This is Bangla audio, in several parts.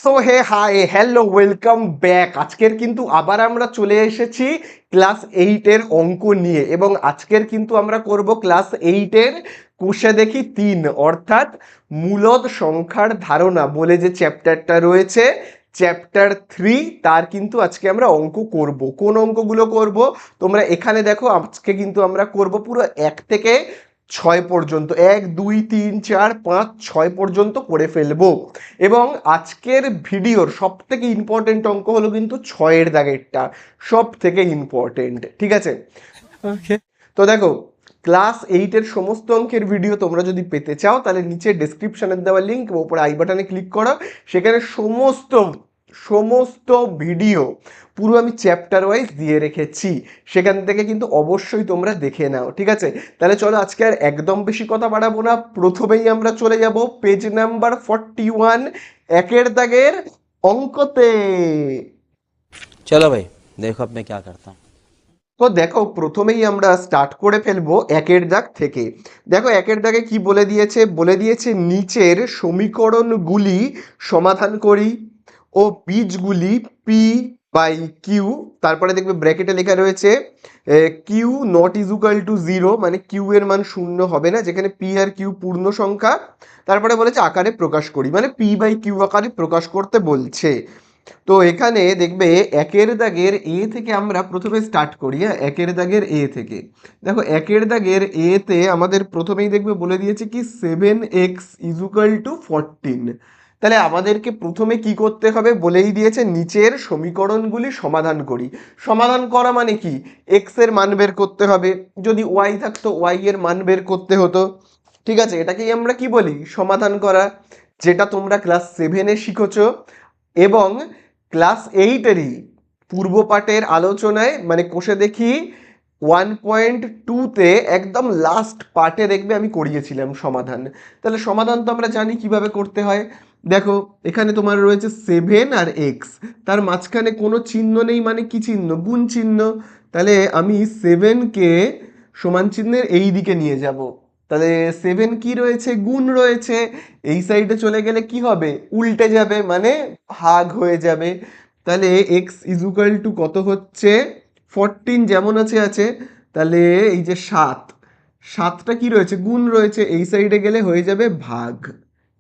So hey hi hello welcome back. আজকের কিন্তু আবার আমরা চলে এসেছি ক্লাস এইটের অঙ্ক নিয়ে, এবং আজকের কিন্তু আমরা করব ক্লাস এইটের কোষে দেখি 3, অর্থাৎ মূলদ সংখ্যার ধারণা বলে যে চ্যাপ্টারটা রয়েছে, চ্যাপ্টার 3, তার কিন্তু আজকে আমরা অঙ্ক করব। কোন অঙ্কগুলো করব তোমরা এখানে দেখো। আজকে কিন্তু আমরা করব পুরো 1 থেকে 6 পর্যন্ত, 1 2 3 4 5 6 পর্যন্ত করে ফেলবো। এবং আজকের ভিডিওর সব থেকে ইম্পর্টেন্ট অঙ্ক হলো কিন্তু 6-এর দাগেরটা, সব থেকে ইম্পর্টেন্ট। ঠিক আছে, ওকে। তো দেখো, ক্লাস এইটের সমস্ত অঙ্কের ভিডিও তোমরা যদি পেতে চাও তাহলে নিচে ডেসক্রিপশনের দেওয়া লিঙ্ক বা উপরে আই বাটনে ক্লিক করো। সেখানে সমস্ত সমস্ত ভিডিও পুরো আমি চ্যাপ্টার ওয়াইজ দিয়ে রেখেছি, সেখান থেকে কিন্তু অবশ্যই তোমরা দেখে নাও। ঠিক আছে, তাহলে চলো আজকে আর একদম বেশি কথা বাড়াবো না, প্রথমেই আমরা চলে যাব পেজ নাম্বার 41, একের দাগের অঙ্কতে। चलो भाई, देखो अब मैं क्या करता हूँ। তো দেখো, প্রথমেই আমরা স্টার্ট করে ফেলবো একের দাগ থেকে। দেখো একের দাগে কি বলে দিয়েছে, বলে দিয়েছে নিচের সমীকরণগুলি সমাধান করি ও বীজগুলি পি বাই কিউ, তারপরে দেখবে ব্র্যাকেটে লেখা রয়েছে Q not is equal to zero, মানে কিউ এর মান শূন্য হবে না, যেখানে পি আর কিউ পূর্ণ সংখ্যা। তারপরে বলেছে আকারে প্রকাশ করি, মানে পি বাই কিউ আকারে প্রকাশ করতে বলছে। তো এখানে দেখবে একের দাগের এ থেকে আমরা প্রথমে স্টার্ট করি। হ্যাঁ, একের দাগের এ থেকে দেখো, একের দাগের এ তে আমাদের প্রথমেই দেখবে বলে দিয়েছে কি 7x ইজুকাল টু 14। তাহলে আমাদেরকে প্রথমে কি করতে হবে বলেই দিয়েছে, নিচের সমীকরণগুলি সমাধান করি। সমাধান করা মানে কি, এক্স এর মান বের করতে হবে, যদি ওয়াই থাকতো ওয়াই এর মান বের করতে হতো। ঠিক আছে, এটাকেই আমরা কি বলি, সমাধান করা, যেটা তোমরা ক্লাস 7-এ শিখেছো। এবং ক্লাস এইটেরই পূর্ব পাঠের আলোচনায়, মানে কোষে দেখি 1.2-তে একদম লাস্ট পার্টে দেখবে আমি করিয়েছিলাম সমাধান। তাহলে সমাধান তো আমরা জানি কিভাবে করতে হয়। দেখো এখানে তোমার রয়েছে 7 আর এক্স, তার মাঝখানে কোনো চিহ্ন নেই, মানে কি চিহ্ন, গুণ চিহ্ন। তাহলে আমি 7কে সমান চিহ্নের এই দিকে নিয়ে যাব, তাহলে 7 কি রয়েছে, গুণ রয়েছে। এই সাইডে চলে গেলে কি হবে, উল্টে যাবে, মানে ভাগ হয়ে যাবে। তাহলে এক্স ইজুকাল টু কত হচ্ছে, 14 যেমন আছে আছে। তাহলে এই যে 7, 7টা কি রয়েছে, গুণ রয়েছে, এই সাইডে গেলে হয়ে যাবে ভাগ।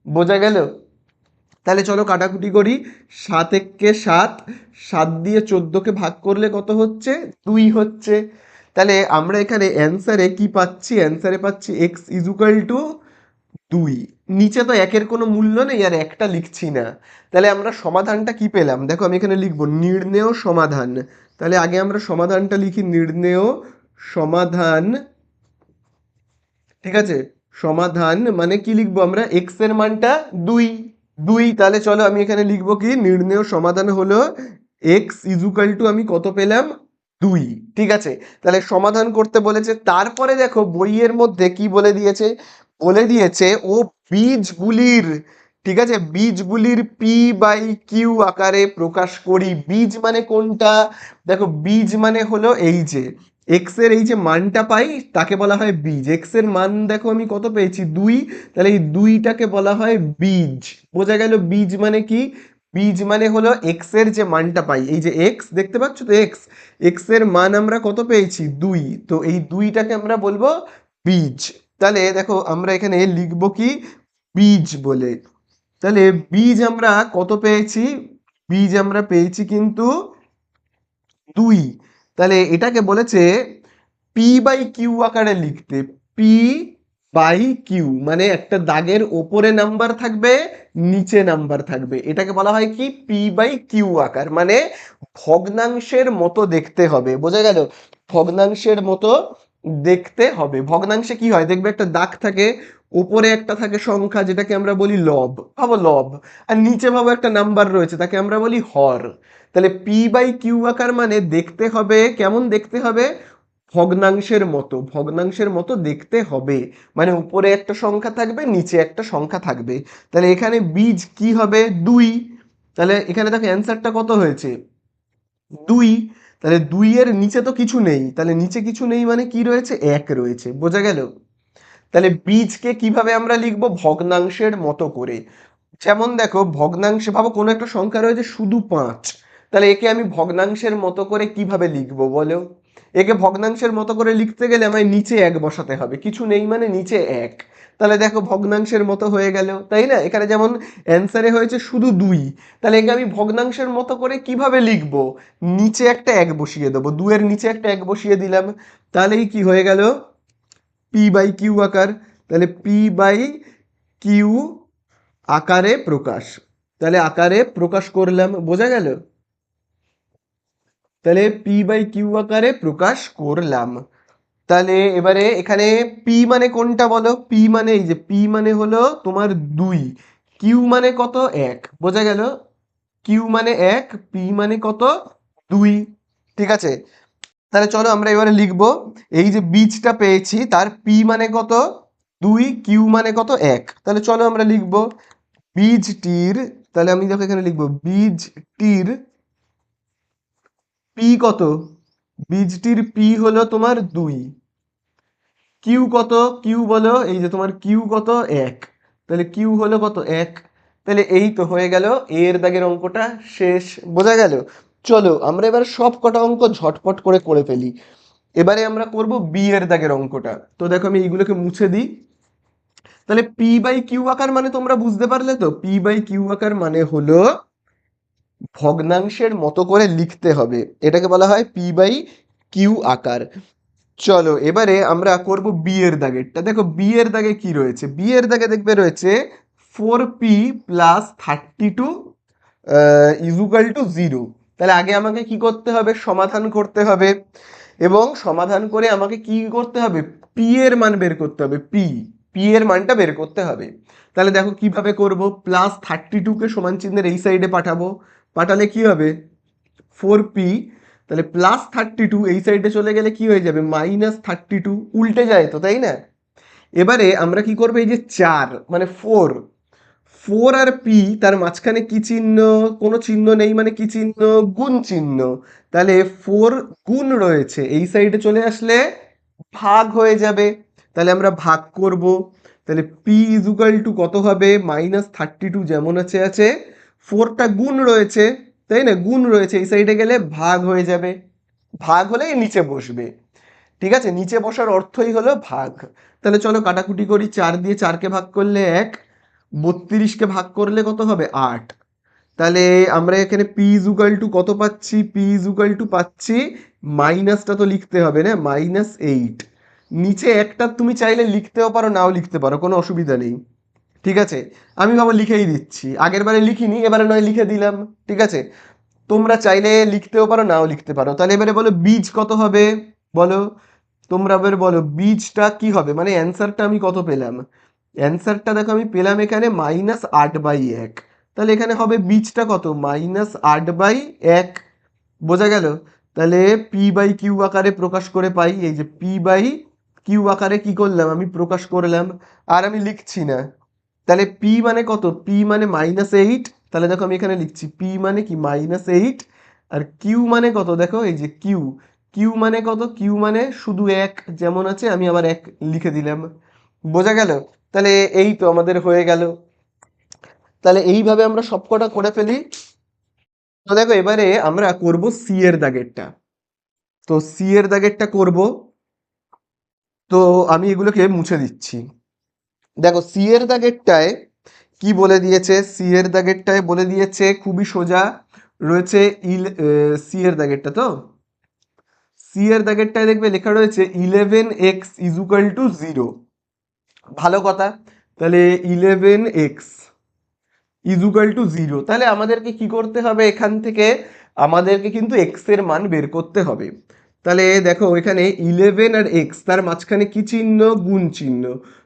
বোঝা গেল? তাহলে চলো কাটাকুটি করি। 7 একে 7, 7 দিয়ে 14কে ভাগ করলে কত হচ্ছে, 2 হচ্ছে। তাহলে আমরা এখানে অ্যান্সারে কি পাচ্ছি, অ্যান্সারে পাচ্ছি এক্স ইজুকাল টু 2। নিচে তো একের কোনো মূল্য নেই আর একটা লিখছি না। তাহলে আমরা সমাধানটা কি পেলাম, দেখো আমি এখানে লিখবো নির্ণেয় সমাধান। তাহলে আগে আমরা সমাধানটা লিখি, নির্ণেয় সমাধান। ঠিক আছে, সমাধান মানে কি লিখবো আমরা, এক্স এর মানটা 2, 2। তাহলে চলো আমি এখানে লিখবো কি, নির্ণেয় সমাধান হলো এক্স ইজুকাল টু আমি কত পেলাম, 2। ঠিক আছে, তাহলে সমাধান করতে বলেছে। তারপরে দেখো বইয়ের মধ্যে কি বলে দিয়েছে, বলে দিয়েছে ও বীজগুলির, ঠিক আছে, বীজগুলির পি বাই কিউ আকারে প্রকাশ করি। বীজ মানে কোনটা, দেখো বীজ মানে হলো এই যে এক্স এর এই যে মানটা পাই, তাকে বলা হয় বীজ। এক্স এর মান দেখো আমি কত পেয়েছি, 2, তাহলে এই 2টাকে বলা হয় বীজ। বোঝা গেল, বীজ মানে কি, বীজ মানে হলো এক্স এর যে মানটা পাই, এই যে এক্স দেখতে পাচ্ছ তো, এক্স, এক্স এর মান আমরা কত পেয়েছি, 2, তো এই 2টাকে আমরা বলবো বীজ। তাহলে দেখো আমরা এখানে লিখবো কি, বীজ বলে। তাহলে বীজ আমরা কত পেয়েছি, বীজ আমরা পেয়েছি কিন্তু 2। তাহলে এটাকে বলেছে পি বাই কিউ আকারে লিখতে। পি বাই কিউ মানে একটা দাগের ওপরে নাম্বার থাকবে, নিচে নাম্বার থাকবে, এটাকে বলা হয় কি, পি বাই কিউ আকার, মানে ভগ্নাংশের মতো দেখতে হবে। বোঝা গেল, ভগ্নাংশের মতো দেখতে হবে। ভগ্নাংশে কি হয়, দেখবে একটা দাগ থাকে, ওপরে একটা থাকে সংখ্যা যেটাকে আমরা বলি লব, ভাবো লব, আর নিচে ভাবো একটা নাম্বার রয়েছে, তাকে আমরা বলি হর। তাহলে পি বাই কিউ আকার মানে দেখতে হবে, কেমন দেখতে হবে, ভগ্নাংশের মতো, ভগ্নাংশের মতো দেখতে হবে, মানে উপরে একটা সংখ্যা থাকবে, নিচে একটা সংখ্যা থাকবে। তাহলে এখানে বীজ কি হবে, 2। তাহলে এখানে দেখো অ্যান্সারটা কত হয়েছে, 2। তাহলে 2 এর নিচে তো কিছু নেই, তাহলে নিচে কিছু নেই মানে কি রয়েছে, 1 রয়েছে। বোঝা গেল? তাহলে বীজকে কিভাবে আমরা লিখবো, ভগ্নাংশের মতো করে। যেমন দেখো ভগ্নাংশে ভাবো কোনো একটা সংখ্যা রয়েছে শুধু 5, তাহলে একে আমি ভগ্নাংশের মতো করে কিভাবে লিখবো বলো? একে ভগ্নাংশের মতো করে লিখতে গেলে আমায় নিচে 1 বসাতে হবে, কিছু নেই মানে নিচে 1। তাহলে দেখো ভগ্নাংশের মতো হয়ে গেল, তাই না? এখানে যেমন অ্যান্সারে হয়েছে শুধু 2, তাহলে একে আমি ভগ্নাংশের মতো করে কিভাবে লিখবো? নিচে একটা 1 বসিয়ে দেবো, 2 এর নিচে একটা 1 বসিয়ে দিলাম, তাহলেই কি হয়ে গেল? পি বাই কিউ আকার। তাহলে পি বাই কিউ আকারে প্রকাশ, তাহলে আকারে প্রকাশ করলাম, বোঝা গেল? তাহলে পি বাই কিউ আকারে প্রকাশ করলাম। তাহলে এবারে এখানে পি মানে কোনটা বলো? পি মানে এই যে পি মানে হলো তোমার 2, কিউ মানে কত? 1, বোঝা গেল? কিউ মানে 1, পি মানে কত? 2। ঠিক আছে, তাহলে চলো আমরা এবারে লিখবো এই যে বীজটা পেয়েছি তার পি মানে কত? 2, কিউ মানে কত? 1। তাহলে চলো আমরা লিখবো বীজটির, তাহলে আমি দেখো এখানে লিখবো বীজটির পি কত? বীজটির পি হলো তোমার 2। কিউ কত? কিউ বলো, এই যে তোমার কিউ কত? 1। তাহলে কিউ হলো কত? 1। তাহলে এই তো হয়ে গেল এর দাগের অঙ্কটা শেষ, বোঝা গেল? চলো আমরা এবার সব কটা অঙ্ক ঝটপট করে করে ফেলি। এবারে আমরা করব বি এর দাগের অঙ্কটা। তো দেখো আমি এইগুলোকে মুছে দিই। তাহলে পি বাই কিউ আকার মানে তোমরা বুঝতে পারলে তো? পি বাই কিউ আকার মানে হলো ভগ্নাংশের মতো করে লিখতে হবে, এটাকে বলা হয় পি বাই কিউ আকার। চলো এবারে আমরা করব বি এর দাগেরটা। দেখো বি এর দাগে কি রয়েছে? বি এর দাগে দেখবে রয়েছে 4p প্লাস 32 ইজুকাল টু 0। তাহলে আগে আমাকে কি করতে হবে? সমাধান করতে হবে, এবং সমাধান করে আমাকে কি করতে হবে? পি এর মান বের করতে হবে, পি, পি এর মানটা বের করতে হবে। তাহলে দেখো কিভাবে করব? প্লাস 32কে সমান চিহ্নের এই সাইডে পাঠাবো, পাঠালে কি হবে? 4p, তাহলে প্লাস 32 এই সাইডে চলে গেলে কি হয়ে যাবে? -32, উল্টে যায় তো, তাই না? এবারে আমরা কি করবো? এই যে 4 মানে 4, 4 আর পি তার মাঝখানে কি চিহ্ন? কোনো চিহ্ন নেই, মানে কি চিহ্ন? গুণ চিহ্ন। তাহলে 4 গুণ রয়েছে, এই সাইডে চলে আসলে ভাগ হয়ে যাবে, তাহলে আমরা ভাগ করব। তাহলে পি ইজুকাল টু কত হবে? -32 যেমন আছে আছে, 4টা গুণ রয়েছে, তাই না? গুণ রয়েছে, এই সাইডে গেলে ভাগ হয়ে যাবে, ভাগ হলে নিচে বসবে। ঠিক আছে, নিচে বসার অর্থই হলো ভাগ। তাহলে চলো কাটাকুটি করি, 4 দিয়ে 4কে ভাগ করলে 1, 32কে ভাগ করলে কত হবে? 8। তাহলে আমরা এখানে পি ইজুকাল টু কত পাচ্ছি? পি ইজুকাল টু পাচ্ছি, মাইনাসটা তো লিখতে হবে না, -8। নিচে একটা তুমি চাইলে লিখতেও পারো, নাও লিখতে পারো, কোনো অসুবিধা নেই। ঠিক আছে, আমি ভাবো লিখেই দিচ্ছি, আগের বারে লিখিনি, এবারে নয় লিখে দিলাম। ঠিক আছে, তোমরা চাইলে লিখতেও পারো, নাও লিখতে পারো। তাহলে এবারে বলো বীজ কত হবে? বলো, তোমরা এবার বলো বীজটা কি হবে, মানে অ্যান্সারটা আমি কত পেলাম? অ্যান্সারটা দেখো আমি পেলাম এখানে -8/1। তাহলে এখানে হবে বীজটা কত? -8/1, বোঝা গেল? তাহলে পি বাই কিউ আকারে প্রকাশ করে পাই, এই যে পি বাই কিউ আকারে কি করলাম? আমি প্রকাশ করলাম, আর আমি লিখছি না। তাহলে পি মানে কত? পি মানে -8। তাহলে দেখো আমি এখানে লিখছি পি মানে কি? -8। আর কিউ মানে কত? দেখো এই যে কিউ, কিউ মানে কত? কিউ মানে শুধু 1, যেমন আছে আমি আবার 1 লিখে দিলাম, বোঝা গেল? তাহলে এই তো আমাদের হয়ে গেল। তাহলে এইভাবে আমরা সবকটা করে ফেলি। তো দেখো এবারে আমরা করব সি এর দাগেরটা। তো সি এর দাগেরটা করব, তো আমি এগুলোকে মুছে দিচ্ছি। দেখো সি এর দাগেরটায় কি বলে দিয়েছে? সি এর দাগেরটায় বলে দিয়েছে খুবই সোজা, রয়েছে সি এর দাগেরটা, তো সি এর দাগেরটায় দেখবে লেখা রয়েছে 11x ইজুকাল টু 0। ভালো কথা, তাহলে 11x ইজুকাল টু 0, তাহলে আমাদেরকে কি করতে হবে? এখান থেকে আমাদেরকে কিন্তু x এর মান বের করতে হবে। তাহলে দেখো এখানে 11 আর x, তার মাঝখানে কি চিহ্ন? গুণ চিহ্ন।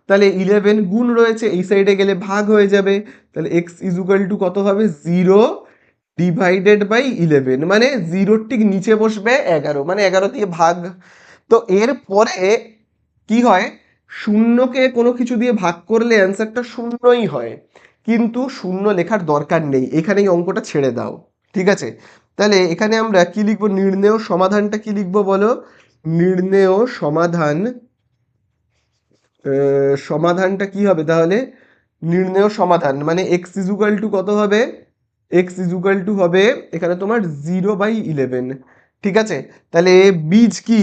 তাহলে 11 গুণ রয়েছে, এই সাইডে গেলে ভাগ হয়ে যাবে, তাহলে x ইজুকাল টু কত হবে? 0 ডিভাইডেড বাই 11, মানে 0 ঠিক নিচে বসবে 11, মানে 11 দিয়ে ভাগ। তো এর পরে কি হয়? শূন্যকে কোনো কিছু দিয়ে ভাগ করলে অ্যান্সারটা শূন্যই হয়, কিন্তু শূন্য লেখার দরকার নেই, এখানেই অঙ্কটা ছেড়ে দাও। ঠিক আছে, তাহলে এখানে আমরা কি লিখবো? নির্ণেয় সমাধানটা কি লিখবো বলো? নির্ণেয় সমাধান, সমাধানটা কি হবে তাহলে? নির্ণেয় সমাধান মানে এক্স ইজুকাল টু কত হবে, এক্স ইজুকাল টু হবে এখানে তোমার 0/11। ঠিক আছে, তাহলে বীজ কি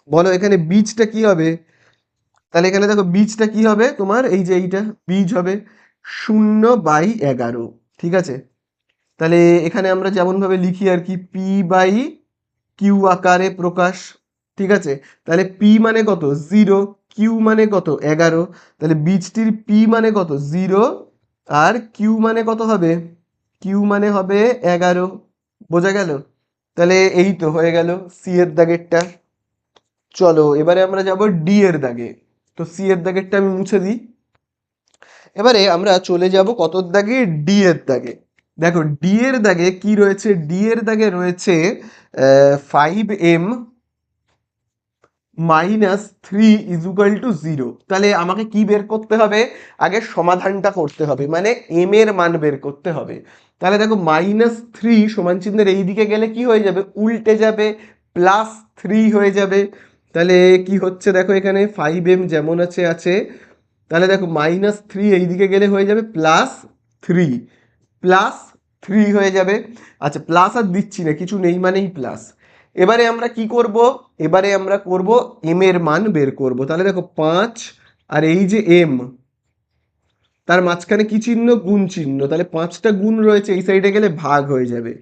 বলো, এখানে বীজটা কি হবে, তাহলে এখানে দেখো বীজটা কি হবে তোমার, এই যে এইটা বীজ হবে 0/11। ঠিক আছে, তাহলে এখানে আমরা যেমন ভাবে লিখি আর কি, পি বাই কিউ আকারে প্রকাশ। ঠিক আছে, তাহলে পি মানে কত 0, কিউ মানে কত 11, তাহলে বীজটির পি মানে কত 0 আর কিউ মানে কত হবে, কিউ মানে হবে 11। বোঝা গেল? তাহলে এই তো হয়ে গেল সি এর দাগেরটা। চলো এবারে আমরা যাব ডি এর দাগে। তো সি এর দাগেরটা আমি মুছে দিই। এবারে আমরা চলে যাব কতর দাগে, ডি এর দাগে। দেখো ডি এর দাগে কি রয়েছে, ডি এর দাগে রয়েছে 5m -3 ইজুকাল টু 0। তাহলে আমাকে কি বের করতে হবে, আগে সমাধানটা করতে হবে, মানে এম এর মান বের করতে হবে। তাহলে দেখো -3 সমান চিহ্নের এই দিকে গেলে কি হয়ে যাবে, উল্টে যাবে, +3 হয়ে যাবে। তাহলে কি হচ্ছে দেখো, এখানে 5m যেমন আছে আছে, তাহলে দেখো -3 এই দিকে গেলে হয়ে যাবে +3, +3 হয়ে যাবে। আচ্ছা প্লাস আর দিচ্ছি না, কিছু নেই মানেই প্লাস। এবারে আমরা কি করব, এবারে আমরা করব এম এর মান বের করব। তাহলে দেখো 5 আর এই যে এম, তার মাঝখানে কি চিহ্ন, গুণ চিহ্ন, তাহলে 5টা গুণ রয়েছে, এই সাইডে গেলে ভাগ হয়ে যাবে।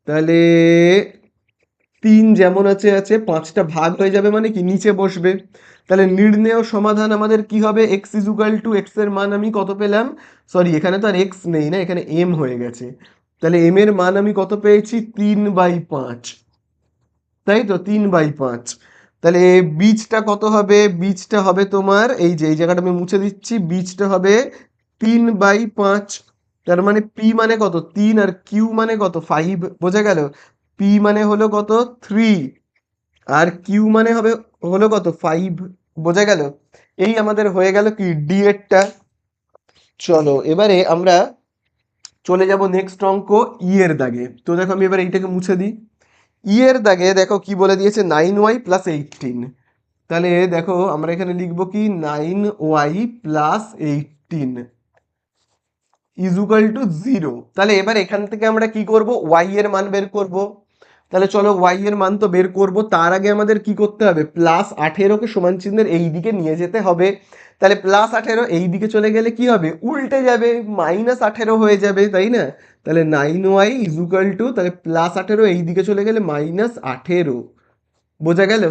তাহলে 3 যেমন আছে আছে, 5টা ভাগ হয়ে যাবে মানে কি নিচে বসবে। তাহলে নির্ণেয় সমাধান আমাদের কি হবে, এক্স ইজুকাল টু, এক্স এর মান আমি কত পেলাম, সরি এখানে তো আর এক্স নেই না, এখানে এম হয়ে গেছে। তাহলে এম এর মান আমি কত পেয়েছি, 3/5, তাই তো 3/5। তাহলে বীজটা কত হবে, বীজটা হবে তোমার এই যে এই জায়গাটা আমি মুছে দিচ্ছি, বীজটা হবে 3/5। তার মানে পি মানে কত 3 আর কিউ মানে কত 5। বোঝা গেল? পি মানে হলো কত 3 আর কিউ মানে হবে হলো কত 5। বোঝা গেল? এই আমাদের হয়ে গেল কি ডি এরটা। চলো এবারে আমরা চলে যাব নেক্সট অঙ্ক ই এর দাগে। তো দেখো আমি এবার এইটাকে মুছে দিই। ই এর দাগে দেখো কি বলে দিয়েছে, 9y + 18। তাহলে দেখো আমরা এখানে লিখবো কি, 9y + 18 ইজুকাল টু 0। তাহলে এবার এখান থেকে আমরা কি করব, y এর মান বের করব। তাহলে চলো y এর মান তো বের করব, তার আগে আমাদের কি করতে হবে, +18কে সমান চিহ্নের এই দিকে নিয়ে যেতে হবে। তাহলে +18 এই দিকে চলে গেলে কি হবে, উল্টে যাবে, -18 হয়ে যাবে, তাই না? তাহলে 9y ইজুকাল টু, তাহলে +18 এই দিকে চলে গেলে -18। বোঝা গেল?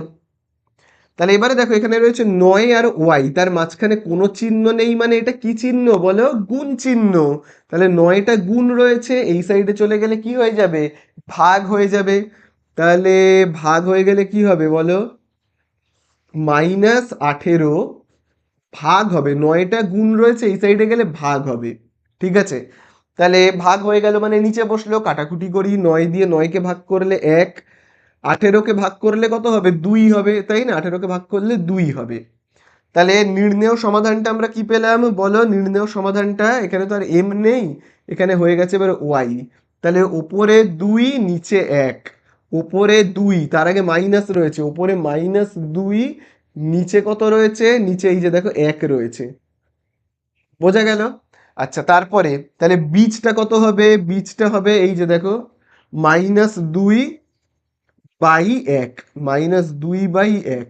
তাহলে এবারে দেখো এখানে রয়েছে 9 আর ওয়াই, তার মাঝখানে কোনো চিহ্ন নেই, মানে এটা কি চিহ্ন বলো, গুণ চিহ্ন। তাহলে 9টা গুণ রয়েছে, এই সাইডে চলে গেলে কি হয়ে যাবে, ভাগ হয়ে যাবে। তাহলে ভাগ হয়ে গেলে কি হবে বলো, -18 ভাগ হবে, 9টা গুণ রয়েছে এই সাইডে গেলে ভাগ হবে। ঠিক আছে, তাহলে ভাগ হয়ে গেল মানে নিচে বসলো, কাটাকুটি করি, 9 দিয়ে 9কে ভাগ করলে 1, 18কে ভাগ করলে কত হবে, 2 হবে, তাই না? 18কে ভাগ করলে 2 হবে। তাহলে নির্ণেয় সমাধানটা আমরা কি পেলাম বলো, নির্ণেয় সমাধানটা এখানে তো আর এম নেই, এখানে হয়ে গেছে এবার ওয়াই। তাহলে ওপরে 2 নিচে 1, ওপরে 2 তার আগে মাইনাস রয়েছে, ওপরে -2, নিচে কত রয়েছে, নিচে এই যে দেখো 1 রয়েছে। বোঝা গেল? আচ্ছা তারপরে তাহলে বীজটা কত হবে, বীজটা হবে এই যে দেখো -2/1, -2/1।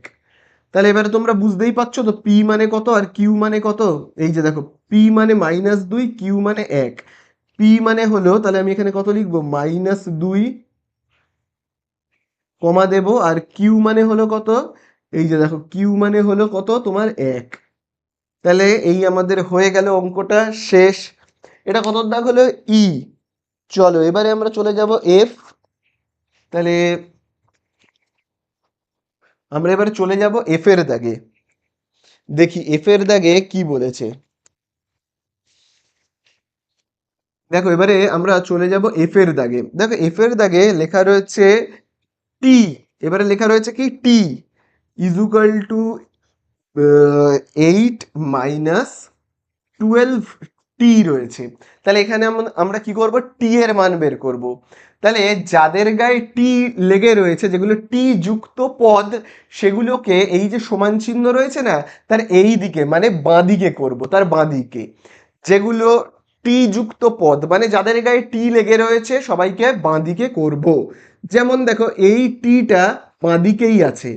তাহলে এবারে তোমরা বুঝতেই পারছো তো, পি মানে কত আর কিউ মানে কত। এই যে দেখো পি মানে -2, কিউ মানে 1। পি মানে হলো, তাহলে আমি এখানে কত লিখবো, -2 কমা দেব, আর কিউ মানে হলো কত, এই যে দেখো কিউ মানে হলো কত তোমার 1। তাহলে এই আমাদের হয়ে গেল অঙ্কটা শেষ। এটা কত দাগ হলো, ই। চলো এবারে আমরা চলে যাব এফ। তাহলে আমরা এবারে চলে যাব এফ এর দাগে। দেখি এফ এর দাগে কি বলেছে। দেখো এবারে আমরা চলে যাব এফ এর দাগে। দেখো এফ এর দাগে লেখা রয়েছে টি, এবারে লেখা রয়েছে কি টি ইজুকাল টু 8 - 12 টি রয়েছে। তাহলে এখানে আমরা কি করব, টি এর মান বের করব। তাহলে যাদের গায়ে টি লেগে রয়েছে, যেগুলো টি যুক্ত পদ, সেগুলোকে এই যে সমান চিহ্ন রয়েছে না, তার এই দিকে মানে বাঁ দিকে করব, তার বাঁ দিকে। যেগুলো টি যুক্ত পদ মানে যাদের গায়ে টি লেগে রয়েছে সবাইকে বাঁ দিকে করব। যেমন দেখো এই টিটা বাঁ দিকেই আছে,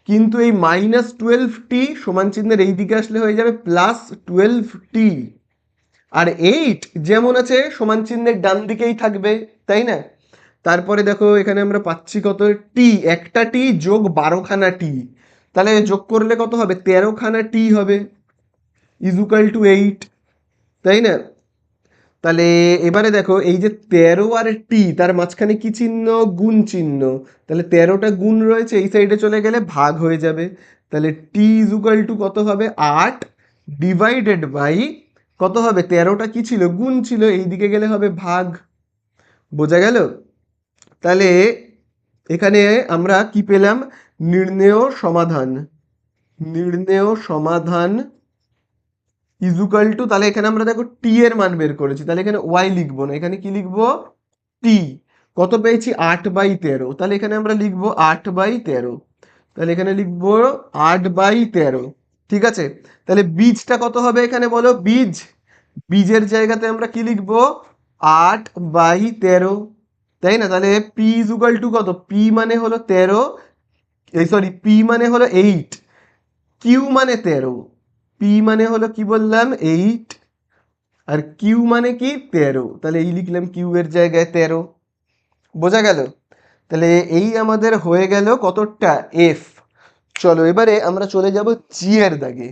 কিন্তু এই -12t সমান চিহ্নের এই দিকে আসলে হয়ে যাবে +12t। আর 8 যেমন আছে সমান চিহ্নের ডান দিকেই থাকবে, তাই না? তারপরে দেখো এখানে আমরা পাচ্ছি কত, টি, একটা টি যোগ 12খানা টি, তাহলে যোগ করলে কত হবে, 13খানা টি হবে, ইজ ইকুয়াল টু 8, তাই না? তাহলে এবারে দেখো এই যে 13 আর টি, তার মাঝখানে কি চিহ্ন, গুণ চিহ্ন। তাহলে 13টা গুণ রয়েছে, এই সাইডে চলে গেলে ভাগ হয়ে যাবে। তাহলে টি ইজ ইকুয়াল টু কত হবে, 8 ডিভাইডেড বাই কত হবে, 13টা কি ছিল, গুণ ছিল, এই দিকে গেলে হবে ভাগ। বোঝা গেল? তাহলে এখানে আমরা কি পেলাম, নির্ণেয় সমাধান। নির্ণেয় সমাধান ইজুকাল টু, তাহলে এখানে আমরা দেখো টি এর মান বের করেছি, তাহলে এখানে ওয়াই লিখবো না, এখানে কি লিখবো, টি। কত পেয়েছি, 8/13, তাহলে এখানে আমরা লিখবো 8/13, তাহলে এখানে লিখবো 8/13। ঠিক আছে, তাহলে বীজটা কত হবে এখানে বলো, বীজ, বীজের জায়গাতে আমরা কি লিখবো, 8/13, তাই না? তাহলে পি ইজুকাল টু কত, পি মানে হলো 13, এই সরি, পি মানে হলো 8, কিউ মানে 13, পি মানে হলো কি বললাম 8, আর কিউ মানে কি 13, তাহলে এই লিখলাম কিউ এর জায়গায় 13। বোঝা গেল? তাহলে এই আমাদের হয়ে গেল কতটা, এফ। চলো এবারে আমরা চলে যাব জি এর দাগে।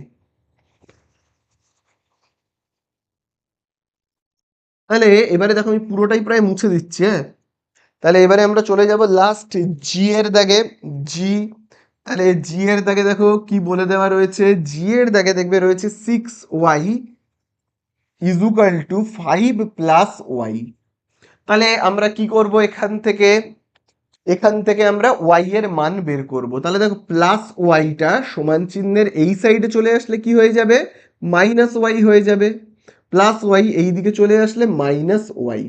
তাহলে এবারে দেখো আমি পুরোটাই প্রায় মুছে দিচ্ছি, হ্যাঁ। তাহলে এবারে আমরা চলে যাব লাস্ট জি এর দাগে, জি। তাহলে জি এর দাগে দেখো কি বলে দেওয়া রয়েছে, জি এর দাগে দেখবে রয়েছে 6y is equal two 5 + y। তাহলে আমরা কি করব, এখান থেকে আমরা y এর মান বের করব। তাহলে দেখো প্লাস ওয়াইটা সমান চিহ্নের এই সাইডে চলে আসলে কি হয়ে যাবে, -y হয়ে যাবে। প্লাস ওয়াই এই দিকে চলে আসলে -y,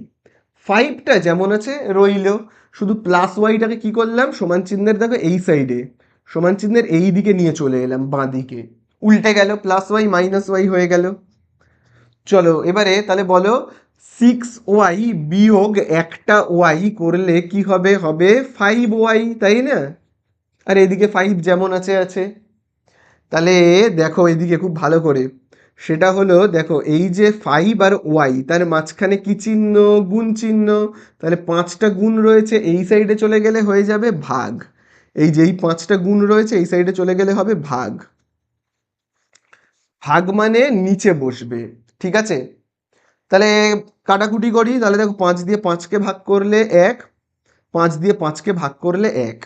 5টা যেমন আছে রইলো, শুধু প্লাস ওয়াইটাকে কি করলাম, সমান চিহ্নের দেখো এই সাইডে, সমান চিহ্নের এই দিকে নিয়ে চলে এলাম, বাঁ দিকে উল্টে গেল, +y - y হয়ে গেল। চলো এবারে তাহলে বলো, 6y বিয়োগ একটা ওয়াই করলে কি হবে, হবে 5y, তাই না? আর এদিকে 5 যেমন আছে আছে। তাহলে দেখো এদিকে খুব ভালো করে, সেটা হলো দেখো এই যে 5 আর ওয়াই, তার মাঝখানে কি চিহ্ন, গুণ চিহ্ন। তাহলে 5টা গুণ রয়েছে, এই সাইডে চলে গেলে হয়ে যাবে ভাগ। এই যে এই 5টা গুণ রয়েছে, এই সাইডে চলে গেলে হবে ভাগ। ভাগ মানে নিচে বসবে, ঠিক আছে? তাহলে কাটাকুটি করি, তাহলে দেখো 5 দিয়ে 5কে ভাগ করলে 1, 5 দিয়ে 5কে ভাগ করলে 1।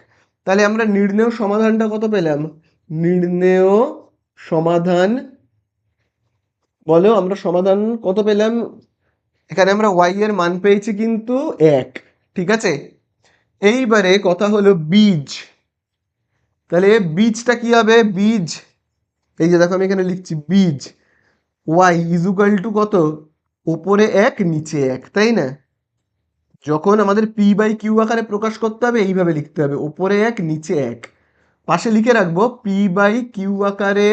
তাহলে আমরা নির্ণেয় সমাধানটা কত পেলাম, নির্ণেয় সমাধান, বলো আমরা সমাধান কত পেলাম, এখানে আমরা y এর মান পেয়েছি কিন্তু 1, ঠিক আছে? এইবারে কথা হলো বীজ। তাহলে বীজটা কি হবে, বীজ, এই যে দেখো আমি এখানে লিখছি বীজ, y ইজ ইকুয়াল টু কত, ওপরে 1 নিচে 1, তাই না? যখন আমাদের p/q আকারে প্রকাশ করতে হবে এইভাবে লিখতে হবে, ওপরে 1 নিচে 1। পাশে লিখে রাখবো p/q আকারে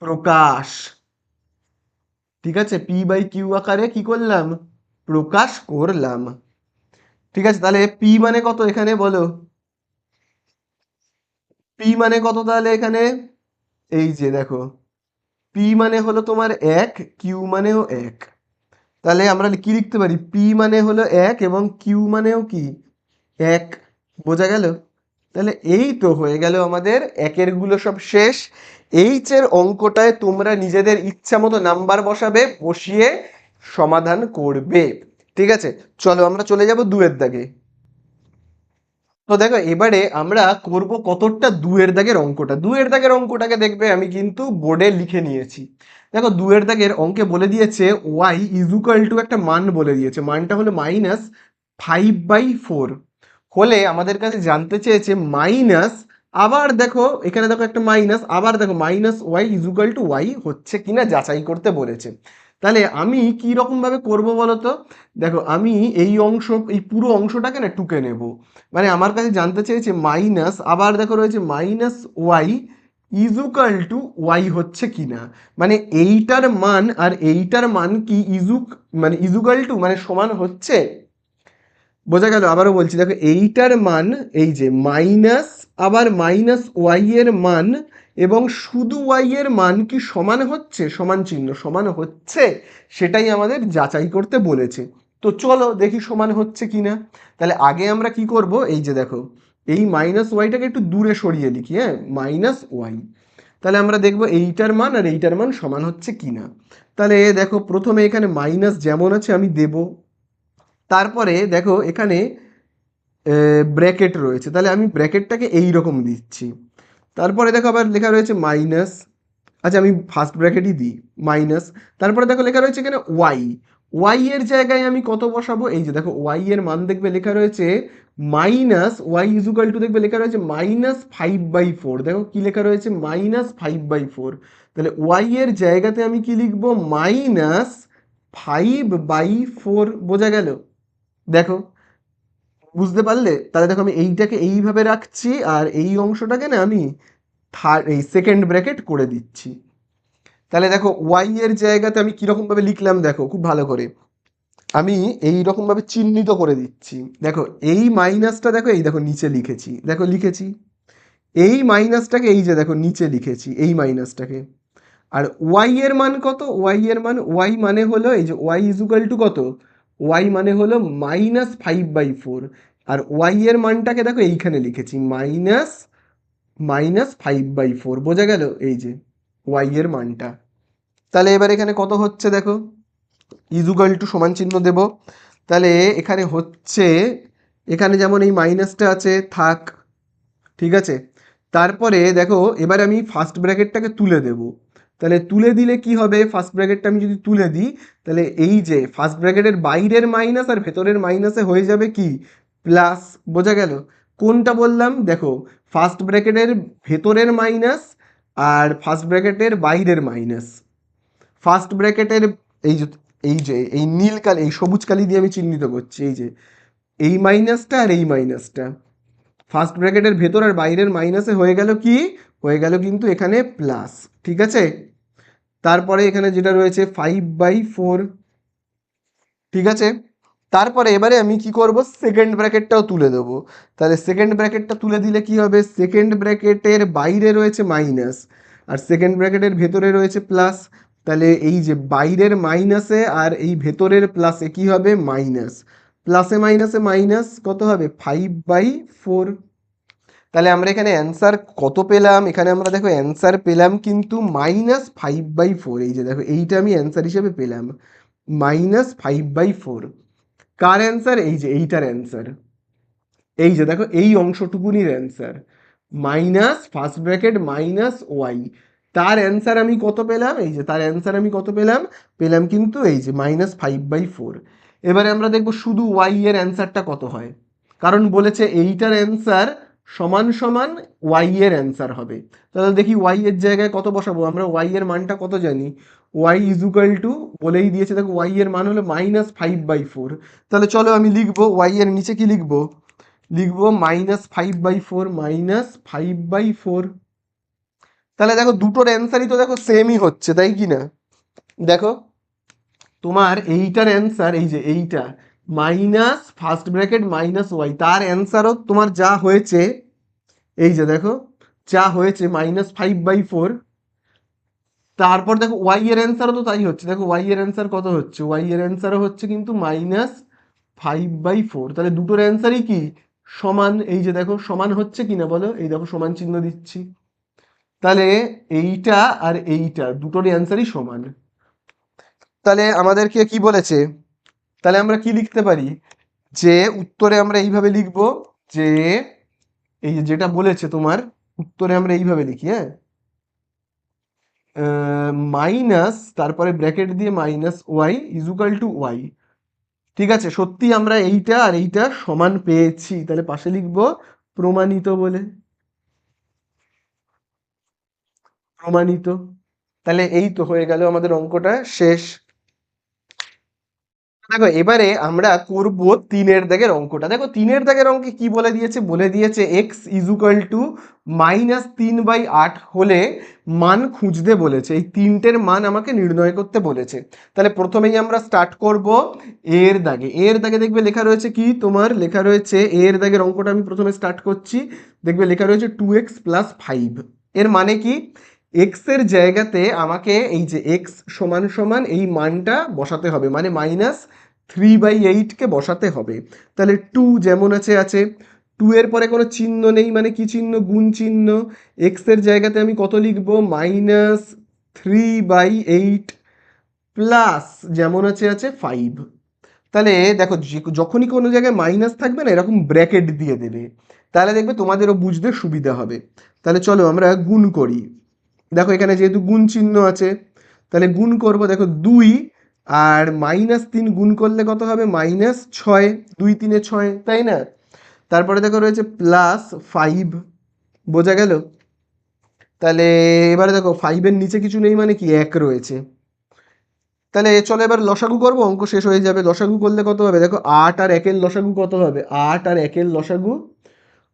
প্রকাশ, ঠিক আছে? p/q আকারে কি করলাম, প্রকাশ করলাম। ঠিক আছে, তাহলে p মানে কত এখানে বলো, p মানে কত তাহলে এখানে, এই যে দেখো p মানে হলো তোমার 1, q মানেও 1। তাহলে আমরা কি লিখতে পারি, p মানে হলো 1 এবং q মানেও কি 1। বোঝা গেল? তাহলে এই তো হয়ে গেল আমাদের একের গুলো সব শেষ। এইচ এর অঙ্কটায় তোমরা নিজেদের ইচ্ছা মতো নাম্বার বসাবে, বসিয়ে সমাধান করবে। ঠিক আছে, চলো আমরা চলে যাব 2 এর দাগে। তো দেখো এবারে আমরা করব কতটা 2 এর দাগের অঙ্কটা। 2 এর দাগের অঙ্কটাকে দেখবে আমি কিন্তু বোর্ডে লিখে নিয়েছি। দেখো 2 এর দাগের অঙ্কে বলে দিয়েছে y ইজ ইকুয়াল টু একটা মান বলে দিয়েছে, মানটা হলো -5/4 হলে আমাদের কাছে জানতে চেয়েছে আবার দেখো এখানে দেখো একটা মাইনাস, আবার দেখো minus Y equal to Y হচ্ছে কিনা যাচাই করতে বলেছে। তাহলে আমি কি রকম ভাবে করব বলো তো? দেখো আমি এই অংশ, এই পুরো অংশটাকে না টুকে নেব। মানে আমার কাছে জানতে চেয়েছে মাইনাস, আবার দেখো রয়েছে minus Y equal to Y হচ্ছে কিনা, মানে এইটার মান আর এইটার মান কি মানে ইজুকাল টু মানে সমান হচ্ছে। বোঝা গেল? আবারও বলছি, দেখো এইটার মান এই যে মাইনাস, আবার মাইনাস ওয়াই এর মান এবং শুধু ওয়াই এর মান কি সমান হচ্ছে, সমান চিহ্ন সমান হচ্ছে, সেটাই আমাদের যাচাই করতে বলেছে। তো চলো দেখি সমান হচ্ছে কিনা। তাহলে আগে আমরা কি করব, এই যে দেখো এই মাইনাস ওয়াইটাকে একটু দূরে সরিয়ে লিখি, হ্যাঁ, মাইনাস ওয়াই। তাহলে আমরা দেখব এইটার মান আর এইটার মান সমান হচ্ছে কিনা। তাহলে দেখো প্রথমে এখানে মাইনাস যেমন আছে আমি দেব, তারপরে দেখো এখানে ব্র্যাকেট রয়েছে, তাহলে আমি ব্র্যাকেটটাকে এই রকম দিচ্ছি। তারপরে দেখো আবার লেখা রয়েছে মাইনাস, আচ্ছা আমি ফার্স্ট ব্র্যাকেটই দিই, মাইনাস। তারপরে দেখো লেখা রয়েছে এখানে ওয়াই, ওয়াই এর জায়গায় আমি কত বসাবো, এই যে দেখো ওয়াই এর মান দেখবে লেখা রয়েছে মাইনাস ওয়াই ইজুকাল টু, দেখবে লেখা রয়েছে -5/4। দেখো কি লেখা রয়েছে -5/4। তাহলে ওয়াই এর জায়গাতে আমি কি লিখবো, -5/4। বোঝা গেল? দেখো বুঝতে পারলে? তাহলে দেখো আমি এইটাকে এইভাবে রাখছি আর এই অংশটাকে না আমি থার্ড এই সেকেন্ড ব্র্যাকেট করে দিচ্ছি। তাহলে দেখো ওয়াই এর জায়গাতে আমি কিরকম ভাবে লিখলাম, দেখো খুব ভালো করে আমি এই রকম ভাবে চিহ্নিত করে দিচ্ছি। দেখো এই মাইনাসটা দেখো, এই দেখো নিচে লিখেছি, দেখো লিখেছি এই মাইনাসটাকে, এই যে দেখো নিচে লিখেছি এই মাইনাসটাকে। আর ওয়াই এর মান কত, ওয়াই এর মান, ওয়াই মানে হলো এই যে ওয়াই ইজুকাল টু কত, ওয়াই মানে হলো -5/4। আর ওয়াই এর মানটাকে দেখো এইখানে লিখেছি -5/4। বোঝা গেল? এই যে ওয়াই এর মানটা। তাহলে এবার এখানে কত হচ্ছে দেখো, ইজুকাল টু সমান চিহ্ন দেব। তাহলে এখানে হচ্ছে, এখানে যেমন এই মাইনাসটা আছে থাক, ঠিক আছে। তারপরে দেখো এবার আমি ফার্স্ট ব্র্যাকেটটাকে তুলে দেব। তাহলে তুলে দিলে কি হবে, ফার্স্ট ব্র্যাকেটটা আমি যদি তুলে দিই, তাহলে এই যে ফার্স্ট ব্র্যাকেটের বাইরের মাইনাস আর ভেতরের মাইনাসে হয়ে যাবে কি প্লাস। বোঝা গেল? কোনটা বললাম দেখো, ফার্স্ট ব্র্যাকেটের ভেতরের মাইনাস আর ফার্স্ট ব্র্যাকেটের বাইরের মাইনাস। ফার্স্ট ব্র্যাকেটের এই যে এই নীল কালি, এই সবুজ কালি দিয়ে আমি চিহ্নিত করছি, এই যে এই মাইনাসটা আর এই মাইনাসটা ফার্স্ট ব্র্যাকেটের ভেতর আর বাইরের মাইনাসে হয়ে গেল কি, হয়ে গেল কিন্তু এখানে প্লাস। ঠিক আছে। তারপরে এখানে যেটা রয়েছে 5/4, ঠিক আছে। তারপরে এবারে আমি কি করব, সেকেন্ড ব্র্যাকেটটাও তুলে দেবো। তাহলে সেকেন্ড ব্র্যাকেটটা তুলে দিলে কি হবে, সেকেন্ড ব্র্যাকেটের বাইরে রয়েছে মাইনাস আর সেকেন্ড ব্র্যাকেটের ভেতরে রয়েছে প্লাস। তাহলে এই যে বাইরের মাইনাসে আর এই ভেতরের প্লাসে কি হবে, মাইনাস। প্লাসে মাইনাসে মাইনাস কত হবে, 5/4। তাহলে আমরা এখানে অ্যান্সার কত পেলাম, এখানে আমরা দেখো অ্যান্সার পেলাম কিন্তু -5/4। এই যে দেখো এইটা আমি অ্যান্সার হিসেবে পেলাম -5/4। কার অ্যান্সার, এই যে এইটার অ্যান্সার, এই যে দেখো এই অংশটুকুনির answer minus first bracket minus Y, তার অ্যান্সার আমি কত পেলাম, এই যে তার অ্যান্সার আমি কত পেলাম, পেলাম কিন্তু এই যে -5/4। এবারে আমরা দেখব শুধু ওয়াই এর অ্যান্সারটা কত হয়, কারণ বলেছে এইটার অ্যান্সার সমান সমান ওয়াই এর অ্যান্সার হবে। তাহলে দেখি ওয়াই এর জায়গায় কত বসাবো, আমরা ওয়াই এর মানটা কত জানি, ওয়াই ইজুকাল টু বলেই দিয়েছে, দেখো ওয়াই এর মান হলো -5/4। তাহলে চলো আমি লিখবো ওয়াই এর নিচে কি লিখবো, লিখবো -5/4, -5/4। তাহলে দেখো দুটোর অ্যান্সারই তো দেখো সেমই হচ্ছে, তাই কি না? দেখো তোমার এইটার অ্যান্সার, এই যে এইটা minus first bracket minus Y, তার অ্যান্সারও তোমার যা হয়েছে, এই যে দেখো যা হয়েছে -5/4। তারপর দেখো ওয়াই এর অ্যান্সারও তো তাই হচ্ছে, দেখো ওয়াই এর অ্যান্সার কত হচ্ছে, ওয়াই এর অ্যান্সারও হচ্ছে কিন্তু -5/4। তাহলে দুটোর অ্যান্সারই কি সমান, এই যে দেখো সমান হচ্ছে কিনা বলো, এই দেখো সমান চিহ্ন দিচ্ছি। তাহলে এইটা আর এইটা দুটোর অ্যান্সারই সমান। তাহলে আমাদেরকে কি বলেছে, তাহলে আমরা কি লিখতে পারি, যে উত্তরে আমরা এইভাবে লিখব, যে এই যে যেটা বলেছে তোমার উত্তরে আমরা এইভাবে লিখি, হ্যাঁ, মাইনাস তারপরে ব্র্যাকেট দিয়ে -ওয়াই ইজুকাল টু ওয়াই। ঠিক আছে, সত্যি আমরা এইটা আর এইটা সমান পেয়েছি, তাহলে পাশে লিখব প্রমাণিত বলে। প্রমাণিত। তাহলে এই তো হয়ে গেল আমাদের অঙ্কটা শেষ। দেখো এবারে আমরা করব 3-এর দাগের অঙ্কটা। দেখো 3-এর দাগের অঙ্কে কি বলে দিয়েছে, বলে দিয়েছে এক্স ইজুকাল টু -3/8 হলে মান খুঁজতে বলেছে। এই তিনটের মান আমাকে নির্ণয় করতে বলেছে। তাহলে প্রথমেই আমরা স্টার্ট করব এর দাগে। এর দাগে দেখবে লেখা রয়েছে কি, তোমার লেখা রয়েছে এর দাগের অঙ্কটা আমি প্রথমে স্টার্ট করছি। দেখবে লেখা রয়েছে 2x + 5। এর মানে কি, এক্স এর জায়গাতে আমাকে এই যে এক্স সমান সমান এই মানটা বসাতে হবে, মানে -3/8কে বসাতে হবে। তাহলে 2 যেমন আছে আছে, 2 এর পরে কোনো চিহ্ন নেই, মানে কি চিহ্ন, গুণ চিহ্ন। এক্স এর জায়গাতে আমি কত লিখব, -3/8 প্লাস যেমন আছে আছে 5। তাহলে দেখো যখনই কোনো জায়গায় মাইনাস থাকবে না, এরকম ব্র্যাকেট দিয়ে দেবে, তাহলে দেখবে তোমাদেরও বুঝতে সুবিধা হবে। তাহলে চলো আমরা গুণ করি। দেখো এখানে যেহেতু গুণ চিহ্ন আছে, তাহলে গুণ করব। দেখো 2 আর -3 গুণ করলে কত হবে, -6। 2 3 6, তাই না? তারপরে দেখো রয়েছে +5, বোঝা গেল? তাহলে এবারে দেখো 5 এর নিচে কিছু নেই, মানে কি 1 রয়েছে। তাহলে চলো এবার লসাগু করবো, অঙ্ক শেষ হয়ে যাবে। লসাগু করলে কত হবে, দেখো 8 আর 1-এর লসাগু কত হবে, 8 আর 1-এর লসাগু,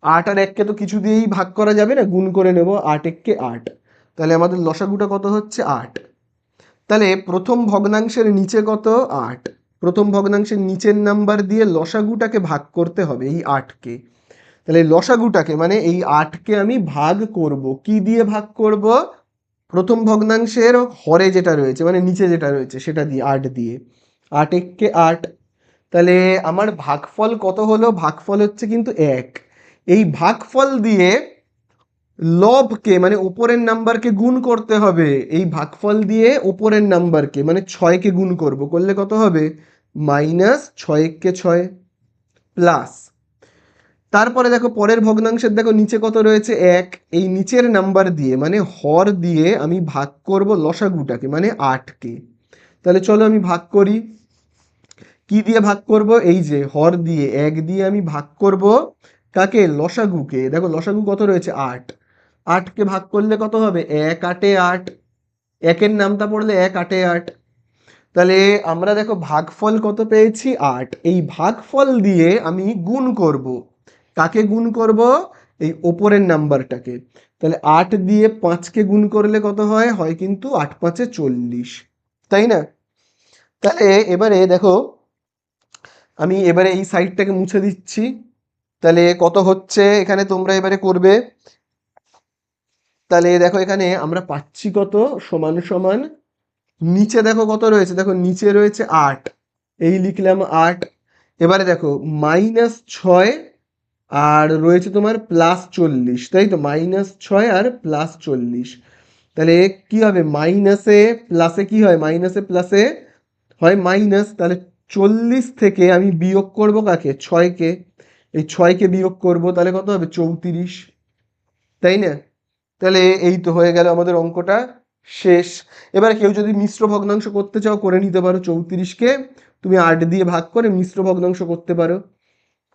8 আর 1কে তো কিছু দিয়েই ভাগ করা যাবে না, গুণ করে নেব, 8 1-কে 8। তাহলে আমাদের লসাগুটা কত হচ্ছে, 8। তাহলে প্রথম ভগ্নাংশের নিচে কত, 8। প্রথম ভগ্নাংশের নিচের নাম্বার দিয়ে লসাগুটাকে ভাগ করতে হবে এই 8কে। তাহলে এই লসাগুটাকে মানে এই 8কে আমি ভাগ করব, কি দিয়ে ভাগ করব, প্রথম ভগ্নাংশের হরে যেটা রয়েছে মানে নিচে যেটা রয়েছে সেটা দিয়ে, 8 দিয়ে। 8 1-কে 8। তাহলে আমার ভাগফল কত হলো, ভাগফল হচ্ছে কিন্তু 1। এই ভাগফল দিয়ে লবকে মানে উপরের নাম্বারকে গুণ করতে হবে। এই ভাগফল দিয়ে উপরের নাম্বারকে মানে 6কে গুণ করব, করলে কত হবে, -6 1-কে 6 প্লাস। তারপরে দেখো পরের ভগ্নাংশের দেখো নিচে কত রয়েছে, 1। এই নিচের নাম্বার দিয়ে মানে হর দিয়ে আমি ভাগ করব লসাগুটাকে মানে 8কে। তাহলে চলো আমি ভাগ করি। কি দিয়ে ভাগ করব, এই যে হর দিয়ে 1 দিয়ে আমি ভাগ করব কাকে, লসাগুকে। দেখো লসাগু কত রয়েছে, 8। 8কে ভাগ করলে কত হবে, 1 8 8। একের নামতা পড়লে 1 8 8। তাহলে আমরা দেখো ভাগফল কত পেয়েছি, 8। এই ভাগফল দিয়ে আমি গুণ করব, কাকে গুণ করব, এই ওপরের নাম্বারটাকে। তাহলে 8 দিয়ে 5কে গুণ করলে কত হয়, হয় কিন্তু 8 5 40, তাই না? তাহলে এবারে দেখো আমি এবারে এই সাইডটাকে মুছে দিচ্ছি। তাহলে কত হচ্ছে এখানে তোমরা এবারে করবে। তাহলে দেখো এখানে আমরা পাচ্ছি কত, সমান সমান নিচে দেখো কত রয়েছে, দেখো নিচে রয়েছে 8, এই লিখলাম 8। এবারে দেখো -6 আর রয়েছে তোমার +40, তাই তো, -6 আর +40। তাহলে কি হবে, মাইনাসে প্লাসে কি হয়, মাইনাসে প্লাসে হয় মাইনাস। তাহলে 40 থেকে আমি বিয়োগ করব কাকে, 6কে। এই 6কে বিয়োগ করব, তাহলে কত হবে, 34, তাই না? তাহলে এই তো হয়ে গেল আমাদের অঙ্কটা শেষ। এবার কেউ যদি মিশ্র ভগ্নাংশ করতে চাও করে নিতে পারো, 34কে তুমি 8 দিয়ে ভাগ করে মিশ্র ভগ্নাংশ করতে পারো।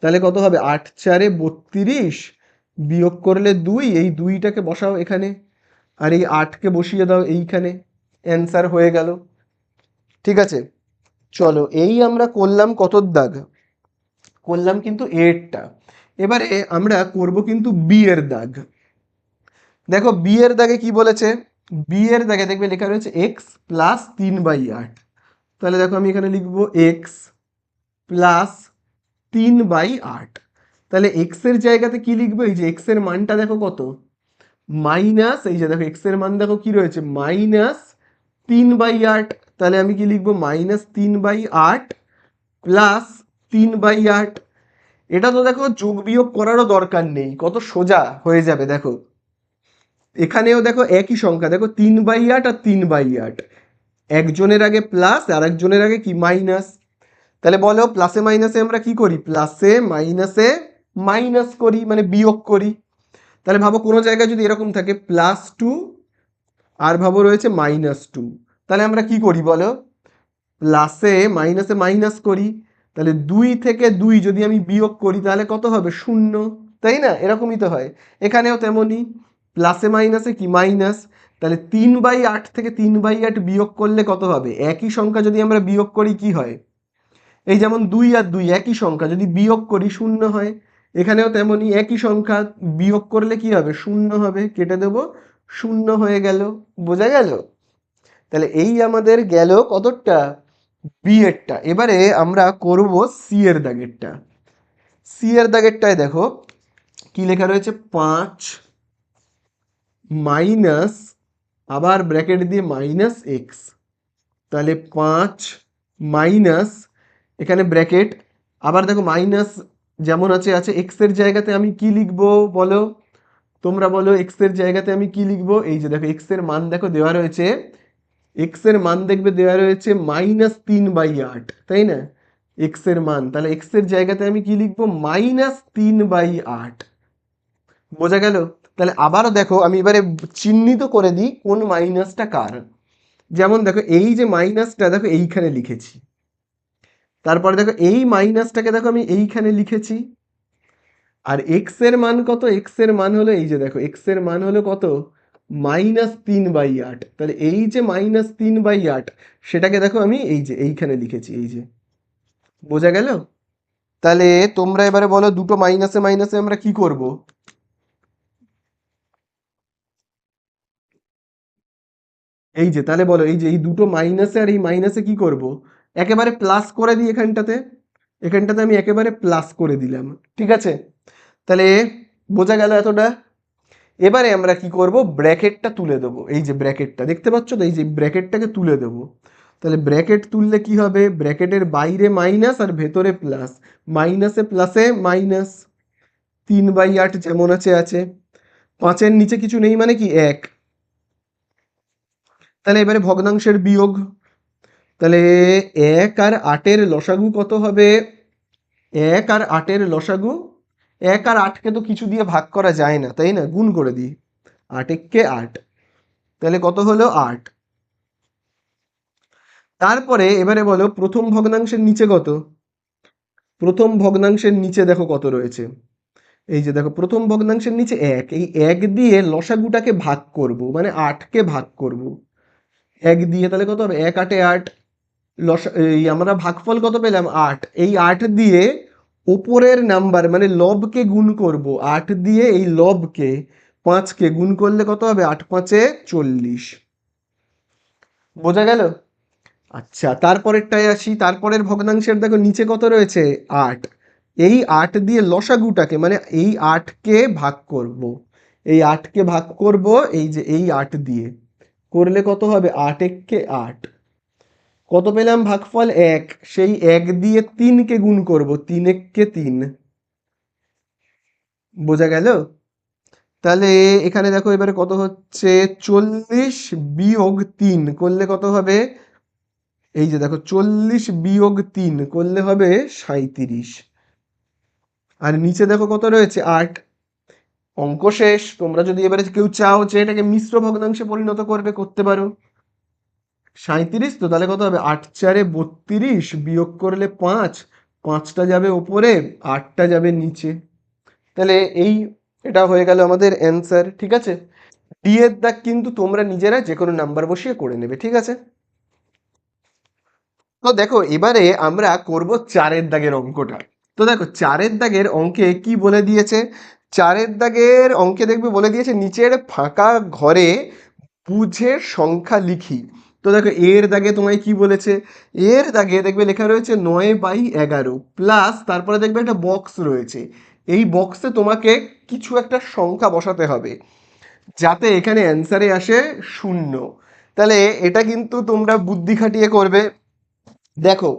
তাহলে কত হবে, 8 4 32, বিয়োগ করলে 2, এই 2টাকে বসাও এখানে, আর এই 8কে বসিয়ে দাও এইখানে, অ্যান্সার হয়ে গেল। ঠিক আছে, চলো এই আমরা করলাম কতর দাগ, করলাম কিন্তু এরটা। এবারে আমরা করব কিন্তু বি এর দাগ। দেখো বি এর দাগে কি বলেছে, বি এর দাগে দেখবে লেখা রয়েছে এক্স প্লাস 3/8। তাহলে দেখো আমি এখানে লিখবো এক্স প্লাস 3/8। তাহলে এক্স এর জায়গাতে কি লিখবো, এই যে এক্স এর মানটা দেখো কত, মাইনাস, এই যে দেখো এক্স এর মান দেখো কি রয়েছে, -3/8। তাহলে আমি কি লিখবো, -3/8 প্লাস 3/8। এটা তো দেখো যোগ বিয়োগ করারও দরকার নেই, কত সোজা হয়ে যাবে। দেখো এখানেও দেখো একই সংখ্যা, দেখো 3/8 আর 3/8, একজনের আগে প্লাস আর একজনের আগে কি মাইনাস। তাহলে বলো প্লাসে মাইনাসে আমরা কি করি, প্লাসে মাইনাসে মাইনাস করি, মানে বিয়োগ করি। তাহলে ভাবো কোনো জায়গায় যদি এরকম থাকে +2 আর ভাবো রয়েছে -2, তাহলে আমরা কি করি বলো, প্লাসে মাইনাসে মাইনাস করি। তাহলে 2 থেকে 2 যদি আমি বিয়োগ করি তাহলে কত হবে, 0, তাই না? এরকমই তো হয়, এখানেও তেমনই, প্লাসে মাইনাসে কি মাইনাস। তাহলে 3/8 থেকে 3/8 বিয়োগ করলে কত হবে? একই সংখ্যা যদি আমরা বিয়োগ করি কি হয়? এই যেমন 2 আর 2 একই সংখ্যা, যদি বিয়োগ করি 0 হয়। এখানেও তেমনই, একই সংখ্যা বিয়োগ করলে কি হবে? 0 হবে, কেটে দেবো, 0 হয়ে গেল। বোঝা গেল? তাহলে এই আমাদের গেল কতটা? বি এরটা। এবারে আমরা করব সি এর দাগেরটা। সি এর দাগেরটায় দেখো কি লেখা রয়েছে, 5 মাইনাস, আবার ব্র্যাকেট দিয়ে মাইনাস এক্স। তাহলে 5 মাইনাস, এখানে ব্র্যাকেট, আবার দেখো মাইনাস যেমন আছে আছে, এক্স এর জায়গাতে আমি কি লিখবো বলো? তোমরা বলো এক্স এর জায়গাতে আমি কি লিখবো? এই যে দেখো এক্স এর মান দেখো দেওয়া রয়েছে, এক্স এর মান দেখবে দেওয়া রয়েছে -3/8, তাই না? এক্স এর মান, তাহলে এক্স এর জায়গাতে আমি কি লিখবো? -3/8। বোঝা গেল? তাহলে আবারও দেখো আমি এবারে চিহ্নিত করে দিই কোন মাইনাসটা কার। যেমন দেখো এই যে মাইনাসটা দেখো এইখানে লিখেছি, তারপরে দেখো এই মাইনাসটাকে দেখো আমি এইখানে লিখেছি। আর এক্স এর মান কত? এক্স এর মান হলো এই যে দেখো, এক্স এর মান হলো কত? -3/8। তাহলে এই যে -3/8 সেটাকে দেখো আমি এই যে এইখানে লিখেছি, এই যে। বোঝা গেল? তাহলে তোমরা এবারে বলো দুটো মাইনাসে মাইনাসে আমরা কি করব? এই যে তাহলে বলো, এই যে এই দুটো মাইনাসে আর এই মাইনাসে কি করব? একেবারে প্লাস করে দিই এখানটাতে। এখানটাতে আমি একেবারে প্লাস করে দিলাম, ঠিক আছে? তাহলে বোঝা গেল এতটা? এবারে আমরা কি করব? ব্র্যাকেটটা তুলে দেবো। এই যে ব্র্যাকেটটা দেখতে পাচ্ছ তো, এই যে ব্র্যাকেটটাকে তুলে দেবো। তাহলে ব্র্যাকেট তুললে কি হবে? ব্র্যাকেটের বাইরে মাইনাস আর ভেতরে প্লাস, মাইনাসে প্লাসে মাইনাস। 3/8 যেমন আছে আছে, 5-এর নিচে কিছু নেই মানে কি 1। তাহলে এবারে ভগ্নাংশের বিয়োগ। তাহলে 1 আর 8-এর লসাগু কত হবে? 1 আর 8-এর লসাগু, 1 আর 8কে তো কিছু দিয়ে ভাগ করা যায় না, তাই না? গুণ করে দিই, 8 একে 8। তাহলে কত হলো? 8। তারপরে এবারে বলো প্রথম ভগ্নাংশের নিচে কত? প্রথম ভগ্নাংশের নিচে দেখো কত রয়েছে। এই যে দেখো প্রথম ভগ্নাংশের নিচে 1, এই 1 দিয়ে লসাগুটাকে ভাগ করব, মানে 8কে ভাগ করব 1 দিয়ে। তাহলে কত হবে? 1 8 8। এই আমরা ভাগফল কত পেলাম? 8। এই 8 দিয়ে ওপরের নাম্বার মানে লবকে গুণ করব, 8 দিয়ে এই লবকে 5কে গুণ করলে কত হবে? 8 5-এ 40। বোঝা গেল? আচ্ছা, তারপরেরটায় আসি। তারপরের ভগ্নাংশের দেখো নিচে কত রয়েছে? 8। এই 8 দিয়ে লসাগুটাকে মানে এই 8কে ভাগ করব, এই 8কে ভাগ করব এই যে এই 8 দিয়ে, করলে কত হবে? 8 একে 8। কত পেলাম ভাগফল? 1। সেই 1 দিয়ে 3কে গুণ করব, 3 একে 3। বোঝা গেল? তাহলে এখানে দেখো এবারে কত হচ্ছে, 40 বিয়োগ 3 করলে কত হবে? এই যে দেখো 40 বিয়োগ 3 করলে হবে 37। আর নিচে দেখো কত রয়েছে? 8। অঙ্ক শেষ। তোমরা যদি এবারে কেউ চাও যে এটাকে মিশ্র ভগ্নাংশে পরিণত করবে, করতে পারো। 37 তো তাহলে কত হবে? 8 4-এ 32 বিয়োগ করলে 5, 5টা যাবে ওপরে, 8টা যাবে নিচে। তাহলে এই এটা হয়ে গেল আমাদের অ্যান্সার, ঠিক আছে? ডি এর দাগ কিন্তু তোমরা নিজেরা যে কোনো নাম্বার বসিয়ে করে নেবে, ঠিক আছে? তো দেখো এবারে আমরা করব 4-এর দাগের অঙ্কটা। তো দেখো 4-এর দাগের অঙ্কে কি বলে দিয়েছে? 4-এর দাগের অঙ্কে দেখবে বলে দিয়েছে নিচের ফাঁকা ঘরে বুঝে সংখ্যা লিখি। তো দেখো এর দাগে তোমায় কি বলেছে? এর দাগে দেখবে লেখা রয়েছে 9/11 প্লাস, তারপরে দেখবে একটা বক্স রয়েছে। এই বক্সে তোমাকে কিছু একটা সংখ্যা বসাতে হবে যাতে এখানে অ্যান্সারে আসে 0। তাহলে এটা কিন্তু তোমরা বুদ্ধি খাটিয়ে করবে। দেখো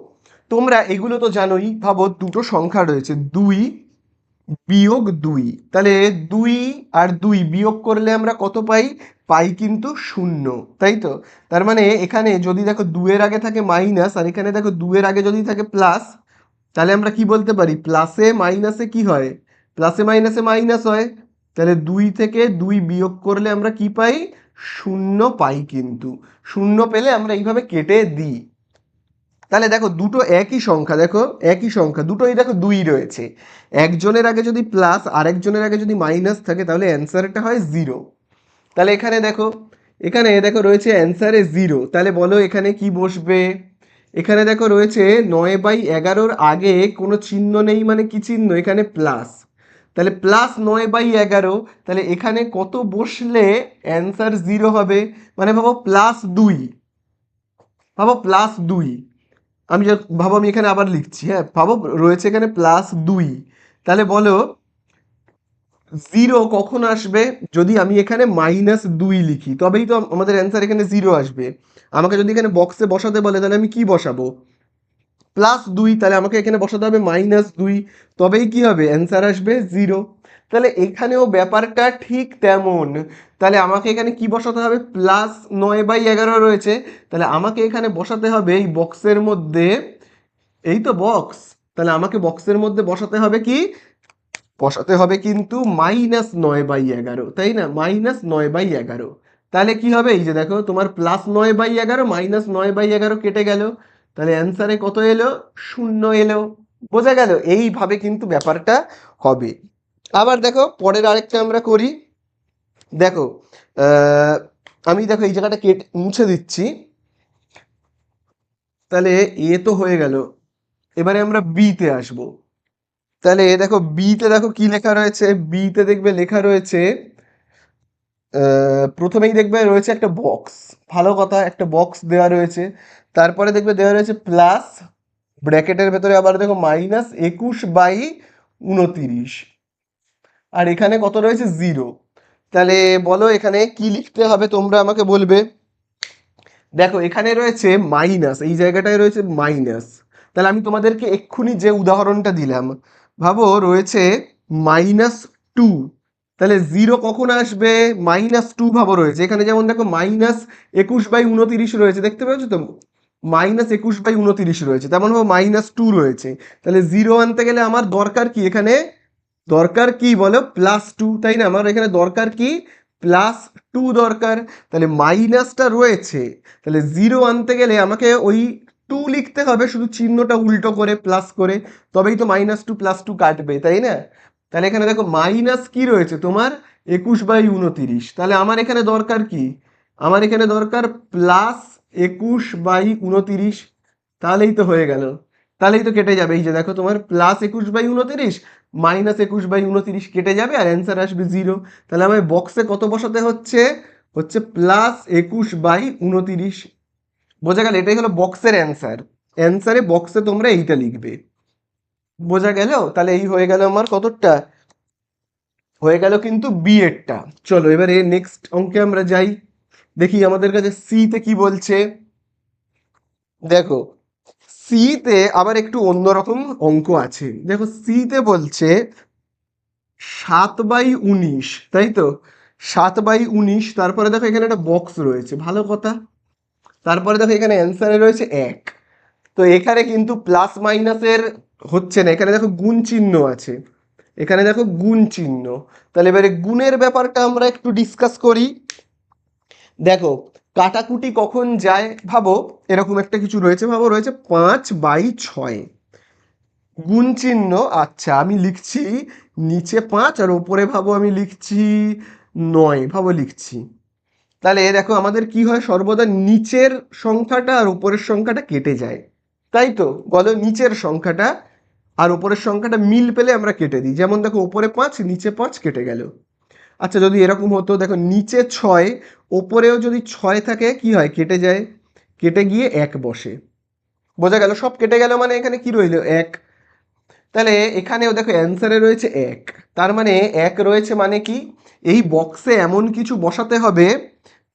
তোমরা এগুলো তো জানোই, ভাবো দুটো সংখ্যা রয়েছে 2 বিয়োগ 2। তাহলে 2 আর 2 বিয়োগ করলে আমরা কত পাই? পাই কিন্তু 0, তাই তো? তার মানে এখানে যদি দেখো 2 এর আগে থাকে মাইনাস আর এখানে দেখো 2 এর আগে যদি থাকে প্লাস, তাহলে আমরা কি বলতে পারি? প্লাসে মাইনাসে কি হয়? প্লাসে মাইনাসে মাইনাস হয়। তাহলে 2 থেকে 2 বিয়োগ করলে আমরা কি পাই? 0 পাই কিন্তু। 0 পেলে আমরা এইভাবে কেটে দিই। তাহলে দেখো দুটো একই সংখ্যা, দেখো একই সংখ্যা দুটোই দেখো 2 রয়েছে। একজনের আগে যদি প্লাস আর একজনের আগে যদি মাইনাস থাকে তাহলে অ্যান্সারটা হয় 0। তাহলে এখানে দেখো এখানে দেখো রয়েছে অ্যান্সারে 0, তাহলে বলো এখানে কি বসবে? এখানে দেখো রয়েছে 9/11 আগে কোনো চিহ্ন নেই, মানে কি চিহ্ন? এখানে প্লাস। তাহলে +9/11, তাহলে এখানে কত বসলে অ্যান্সার 0 হবে? মানে ভাবো +2, ভাবো +2। ভাবো আমি এখানে আবার লিখছি, হ্যাঁ, ভাবো রয়েছে এখানে +2। তাহলে বলো 0 কখন আসবে? যদি আমি এখানে -2 লিখি তবেই তো আমাদের অ্যান্সার এখানে 0 আসবে। আমাকে যদি এখানে বক্সে বসাতে বলে তাহলে আমি কি বসাবো? +2, তাহলে আমাকে এখানে বসাতে হবে -2, তবেই কি হবে? অ্যান্সার আসবে 0। তাহলে এখানেও ব্যাপারটা ঠিক তেমন। তাহলে আমাকে এখানে কি বসাতে হবে? +9/11 রয়েছে, তাহলে আমাকে এখানে বসাতে হবে এই বক্সের মধ্যে, এই তো বক্স, তাহলে আমাকে বক্সের মধ্যে বসাতে হবে কি? বসাতে হবে কিন্তু -9/11, তাই না? -9/11, তাহলে কি হবে? এই যে দেখো তোমার +9/11 -9/11 কেটে গেল, তাহলে অ্যান্সারে কত এলো? 0 এলো। বোঝা গেল? এইভাবে কিন্তু ব্যাপারটা হবে। আবার দেখো পরের আরেকটা আমরা করি। দেখো আহ, আমি দেখো এই জায়গাটা কেটে মুছে দিচ্ছি। তাহলে এ তো হয়ে গেল, এবারে আমরা বিতে আসবো। তাহলে দেখো বিতে দেখো কি লেখা রয়েছে? বিতে দেখবে লেখা রয়েছে, প্রথমেই দেখবে রয়েছে একটা বক্স। ভালো কথা, একটা বক্স দেওয়া রয়েছে। তারপরে দেখবে দেওয়া রয়েছে প্লাস, ব্র্যাকেটের ভেতরে আবার দেখো -21/29, আর এখানে কত রয়েছে? 0। তাহলে বলো এখানে কি লিখতে হবে, তোমরা আমাকে বলবে। দেখো এখানে রয়েছে মাইনাস, এই জায়গাটায় রয়েছে মাইনাস। তাহলে আমি তোমাদেরকে এক্ষুনি যে উদাহরণটা দিলাম, ভাবো রয়েছে -2, তাহলে 0 কখন আসবে? -2 ভাবো রয়েছে এখানে, যেমন দেখো -21/29 রয়েছে, দেখতে পাচ্ছ তো? -21/29 রয়েছে, তেমন ভাবো -2 রয়েছে। তাহলে 0 আনতে গেলে আমার দরকার কি এখানে? দরকার কি বলো? +2, তাই না? আমার এখানে দরকার কি? +2 দরকার। তাহলে মাইনাসটা রয়েছে, তাহলে 0 আনতে গেলে আমাকে ওই 2 লিখতে হবে, শুধু চিহ্নটা উল্টো করে প্লাস করে, তবেই তো -2 +2 কাটবে, তাই না? তাহলে এখানে দেখো মাইনাস কি রয়েছে তোমার? 21/29, তাহলে আমার এখানে দরকার কি? আমার এখানে দরকার +21/29, তাহলেই তো হয়ে গেল। তাহলেই তো কেটে যাবে, এই যে দেখো তোমার +21/29 -21/29 কেটে যাবে আর অ্যান্সার আসবে 0। তাহলে আমার বক্সে কত বসাতে হচ্ছে? হচ্ছে +21/29। বোঝা গেল? এটাই হলো বক্সের অ্যান্সার। অ্যান্সারে বক্সে তোমরা এইটা লিখবে। বোঝা গেল? তাহলে এই হয়ে গেল আমার কতটা, হয়ে গেল কিন্তু বি এরটা। চলো এবারে নেক্সট অঙ্কে আমরা যাই, দেখি আমাদের কাছে সি তে কি বলছে। দেখো সি তে আবার একটু অন্যরকম অঙ্ক আছে। দেখো সি তে বলছে 7/19, তাই তো? 7/19, তারপরে দেখো এখানে একটা বক্স রয়েছে, ভালো কথা। তারপরে দেখো এখানে অ্যান্সারে রয়েছে 1। তো এখানে কিন্তু প্লাস মাইনাসের হচ্ছে না, এখানে দেখো গুণ চিহ্ন আছে, এখানে দেখো গুণ চিহ্ন। তাহলে এবারে গুণের ব্যাপারটা আমরা একটু ডিসকাস করি। দেখো কাটাকুটি কখন যায়, ভাবো এরকম একটা কিছু রয়েছে, ভাবো রয়েছে 5/6 গুণ চিহ্ন। আচ্ছা আমি লিখছি নিচে 5 আর ওপরে ভাবো আমি লিখছি 9, ভাবো লিখছি। তাহলে দেখো আমাদের কি হয়, সর্বদা নিচের সংখ্যাটা আর উপরের সংখ্যাটা কেটে যায়, তাই তো? বলো নিচের সংখ্যাটা আর উপরের সংখ্যাটা মিল পেলে আমরা কেটে দিই। যেমন দেখো উপরে 5 নিচে 5 কেটে গেল। আচ্ছা যদি এরকম হতো, দেখো নিচে 6 ওপরেও যদি 6 থাকে কি হয়? কেটে যায়, কেটে গিয়ে 1 বসে। বোঝা গেল? সব কেটে গেল, মানে এখানে কি রইল? 1। তাহলে এখানেও দেখো অ্যান্সারে রয়েছে 1, তার মানে 1 রয়েছে, মানে কি? এই বক্সে এমন কিছু বসাতে হবে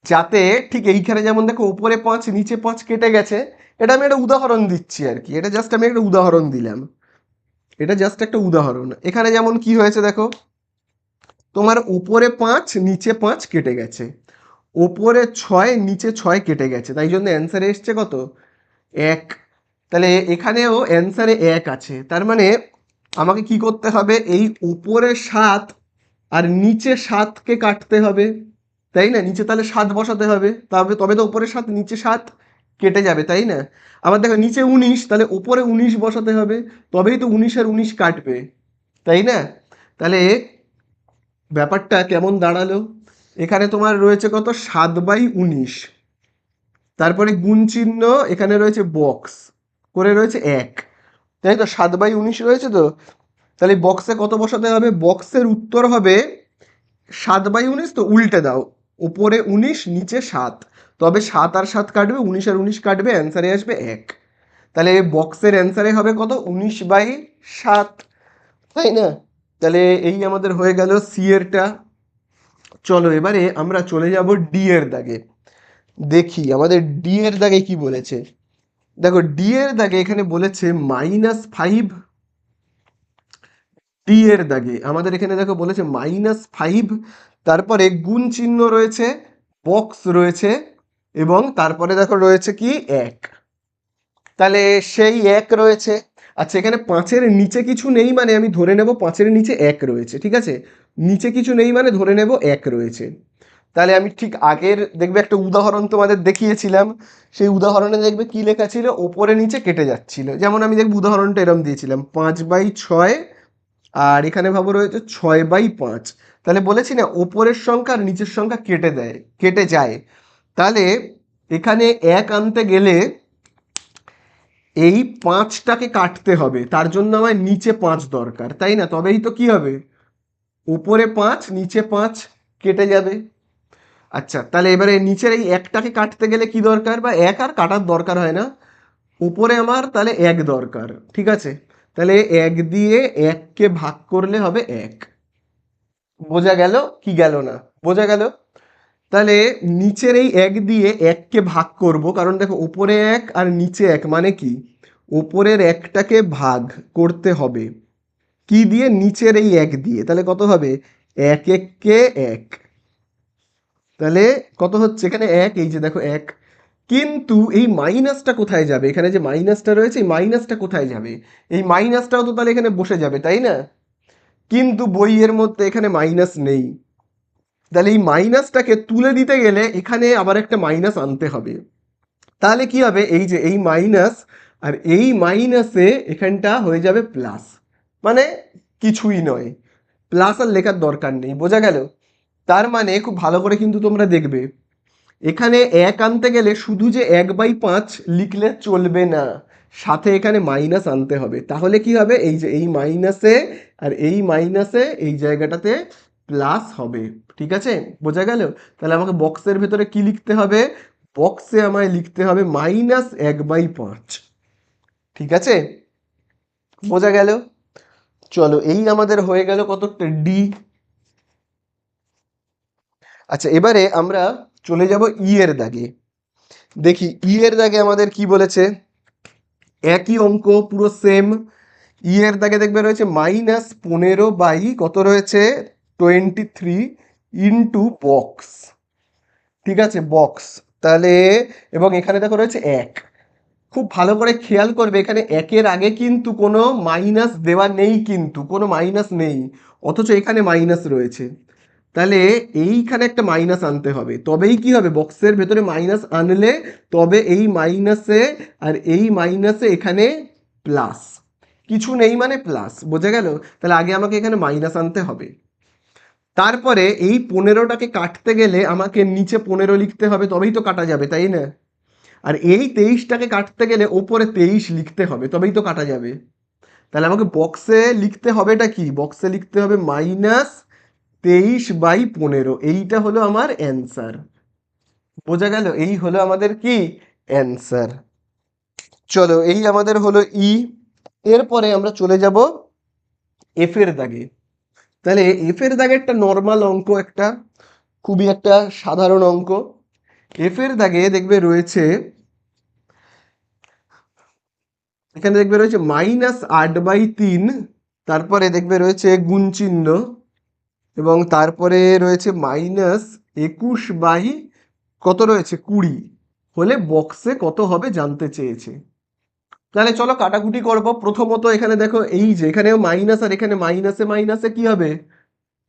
যাতে ঠিক এইখানে, যেমন দেখো উপরে 5 নিচে 5 কেটে গেছে। এটা আমি একটা উদাহরণ দিচ্ছি আর কি, এটা জাস্ট আমি একটা উদাহরণ দিলাম, এটা জাস্ট একটা উদাহরণ। এখানে যেমন কি হয়েছে দেখো, তোমার উপরে 5 নিচে 5 কেটে গেছে, ওপরে 6 নিচে 6 কেটে গেছে, তাই জন্য অ্যান্সারে এসছে কত? 1। তাহলে এখানেও অ্যান্সারে 1 আছে, তার মানে আমাকে কি করতে হবে? এই উপরে 7 আর নিচে 7কে কাটতে হবে, তাই না? নিচে তাহলে 7 বসাতে হবে, তবে তবে তো উপরে 7 নিচে 7 কেটে যাবে, তাই না? আবার দেখো নিচে 19, তাহলে উপরে 19 বসাতে হবে, তবেই তো 19 আর 19 কাটবে, তাই না? তাহলে ব্যাপারটা কেমন দাঁড়ালো? এখানে তোমার রয়েছে কত 7/19, তারপরে গুণ চিহ্ন, এখানে রয়েছে বক্স করে রয়েছে 1, তাই তো 7/19 রয়েছে তো। তাহলে বক্সে কত বসাতে হবে? বক্সের উত্তর হবে 7/19, তো উল্টে দাও, উপরে 19 নিচে 7, তবে 7 আর 7 কাটবে, 19 আর 19 কাটবে, অ্যান্সারে আসবে 1। তাহলে বক্সের অ্যান্সারে হবে কত? 19/7, তাই না? তাহলে এই আমাদের হয়ে গেল সি এরটা। চলো এবারে আমরা চলে যাব ডি এর দাগে। দেখি আমাদের ডি এর দাগে কি বলেছে। দেখো ডি এর দাগে এখানে বলেছে -5। ডি এর দাগে আমাদের এখানে দেখো বলেছে -5, তারপরে গুণ চিহ্ন রয়েছে, বক্স রয়েছে, এবং তারপরে দেখো রয়েছে কি 1। তাহলে সেই 1 রয়েছে। আচ্ছা এখানে 5-এর নিচে কিছু নেই মানে আমি ধরে নেব 5-এর নিচে 1 রয়েছে, ঠিক আছে? নিচে কিছু নেই মানে ধরে নেব 1 রয়েছে। তাহলে আমি ঠিক আগের দেখবে একটা উদাহরণ তোমাদের দেখিয়েছিলাম, সেই উদাহরণে দেখবে কি লেখা ছিল, ওপরে নিচে কেটে যাচ্ছিল। যেমন আমি দেখব উদাহরণটা এরম দিয়েছিলাম 5/6, আর এখানে ভাবো রয়েছে 6/5। তাহলে বলেছি না ওপরের সংখ্যা আর নিচের সংখ্যা কেটে যায়। তাহলে এখানে 1 আনতে গেলে এই 5টাকে কাটতে হবে, তার জন্য আমার নিচে 5 দরকার, তাই না? তবেই তো কি হবে, উপরে 5 নিচে 5 কেটে যাবে। আচ্ছা তাহলে এবারে নিচের এই 1টাকে কাটতে গেলে কি দরকার, বা 1 আর কাটার দরকার হয় না, উপরে আমার তাহলে 1 দরকার, ঠিক আছে? তাহলে 1 দিয়ে 1কে ভাগ করলে হবে 1। বোঝা গেল কি গেল না? বোঝা গেল। তাহলে নিচের এই 1 দিয়ে 1কে ভাগ করব, কারণ দেখো উপরে 1 আর নিচে 1 মানে কি, উপরের 1টাকে ভাগ করতে হবে কি দিয়ে, নিচের এই 1 দিয়ে। তাহলে কত হবে, 1 1কে 1, তাহলে কত হচ্ছে এখানে 1, এই যে দেখো 1। কিন্তু এই মাইনাসটা কোথায় যাবে, এখানে যে মাইনাসটা রয়েছে এই মাইনাসটা কোথায় যাবে? এই মাইনাসটাও তো তাহলে এখানে বসে যাবে, তাই না? কিন্তু বইয়ের মধ্যে এখানে মাইনাস নেই। তাহলে এই মাইনাসটাকে তুলে দিতে গেলে এখানে আবার একটা মাইনাস আনতে হবে। তাহলে কি হবে, এই যে এই মাইনাস আর এই মাইনাসে এখানটা হয়ে যাবে প্লাস, মানে কিছুই নয়, প্লাস আর লেখার দরকার নেই। বোঝা গেল? তার মানে খুব ভালো করে কিন্তু তোমরা দেখবে, এখানে 1 আনতে গেলে শুধু যে 1/5 লিখলে চলবে না, সাথে এখানে মাইনাস আনতে হবে। তাহলে কি হবে, এই যে এই মাইনাসে আর এই মাইনাসে এই জায়গাটাতে প্লাস হবে, ঠিক আছে? বোঝা গেল? তাহলে আমাকে বক্সের ভেতরে কি লিখতে হবে, বক্সে আমায় লিখতে হবে -1/5, ঠিক আছে? বোঝা গেল? চলো এই আমাদের হয়ে গেল কতটা, ডি। আচ্ছা এবারে আমরা চলে যাব ই এর দাগে। দেখি ই এর দাগে আমাদের কি বলেছে, একই অঙ্ক পুরো সেম। ই এর দাগে দেখবে রয়েছে -15 কত রয়েছে, 23 ইন্টু বক্স, ঠিক আছে? বক্স, তাহলে এবং এখানে দেখো রয়েছে 1। খুব ভালো করে খেয়াল করবে, এখানে 1-এর আগে কিন্তু কোনো মাইনাস দেওয়া নেই, কিন্তু কোনো মাইনাস নেই, অথচ এখানে মাইনাস রয়েছে। তাহলে এইখানে একটা মাইনাস আনতে হবে, তবেই কি হবে, বক্সের ভেতরে মাইনাস আনলে তবে এই মাইনাসে আর এই মাইনাসে এখানে প্লাস, কিছু নেই মানে প্লাস। বোঝা গেল? তাহলে আগে আমাকে এখানে মাইনাস আনতে হবে, তারপরে এই 15টাকে কাটতে গেলে আমাকে নিচে 15 লিখতে হবে, তবেই তো কাটা যাবে, তাই না? আর এই 23টাকে কাটতে গেলে ওপরে 23 লিখতে হবে, তবেই তো কাটা যাবে। তাহলে আমাকে বক্সে লিখতে হবেটা কি, বক্সে লিখতে হবে -23/15, এইটা হলো আমার অ্যান্সার। বোঝা গেল? এই হলো আমাদের কি অ্যান্সার। চলো এই আমাদের হলো ই। এরপরে আমরা চলে যাব এফ এর দাগে। তাহলে এফ এর দাগে একটা নর্মাল অঙ্ক, একটা খুবই একটা সাধারণ অঙ্ক। এফ এর দাগে দেখবে রয়েছে, এখানে দেখবে রয়েছে -8/3, তারপরে দেখবে রয়েছে গুণ চিহ্ন, এবং তারপরে রয়েছে -21 কত রয়েছে 20, হলে বক্সে কত হবে জানতে চেয়েছে। তাহলে চলো কাটাকুটি করব। প্রথমত এখানে দেখো এই যে এখানেও মাইনাস আর এখানে মাইনাসে মাইনাসে কি হবে,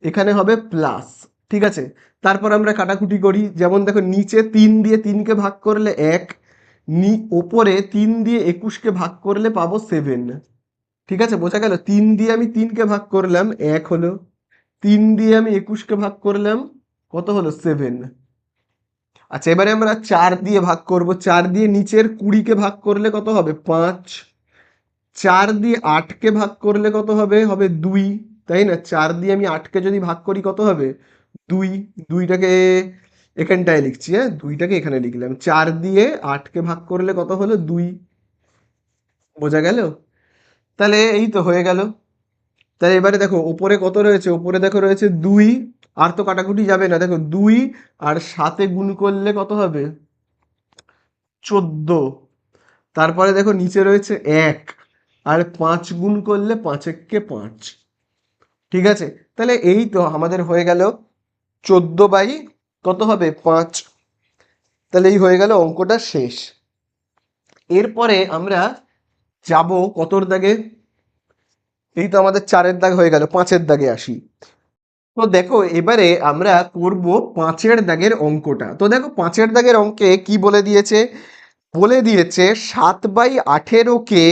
এখানে হবে প্লাস, ঠিক আছে? তারপর আমরা কাটাকুটি করি, যেমন দেখো নিচে 3 দিয়ে 3কে ভাগ করলে 1, ওপরে 3 দিয়ে 21কে ভাগ করলে পাবো 7, ঠিক আছে? বোঝা গেল? 3 দিয়ে আমি 3কে ভাগ করলাম 1 হলো, 3 দিয়ে আমি 21কে ভাগ করলাম কত হলো 7। আচ্ছা এবারে আমরা 4 দিয়ে ভাগ করব, 4 দিয়ে নিচের 20কে ভাগ করলে কত হবে 5, 4 দিয়ে 8কে ভাগ করলে কত হবে হবে 2, তাই না? 4 দিয়ে আমি 8কে যদি ভাগ করি কত হবে 2, 2টাকে এখানটায় লিখছি, হ্যাঁ 2টাকে এখানে লিখলাম, 4 দিয়ে 8কে ভাগ করলে কত হলো 2, বোঝা গেল? তাহলে এই তো হয়ে গেল। তাহলে এবারে দেখো ওপরে কত রয়েছে, ওপরে দেখো রয়েছে 2, আর তো কাটাকুটি যাবে না, দেখো 2 আর 7-এ গুণ করলে কত হবে 14, তারপরে দেখো নিচে রয়েছে 1 আর 5 গুণ করলে 5 একে 5, ঠিক আছে? তাহলে এই তো আমাদের হয়ে গেল 14 বাই কত হবে 5, তাহলে এই হয়ে গেল অঙ্কটা শেষ। এরপরে আমরা যাব কতর দাগে, এই তো আমাদের 4-এর দাগ হয়ে গেল, 5-এর দাগে আসি। তো দেখো এবারে আমরা করব 5-এর দাগের অঙ্কটা। তো দেখো 5-এর দাগের অঙ্কে কি বলে দিয়েছে, বলে দিয়েছে 7/18কে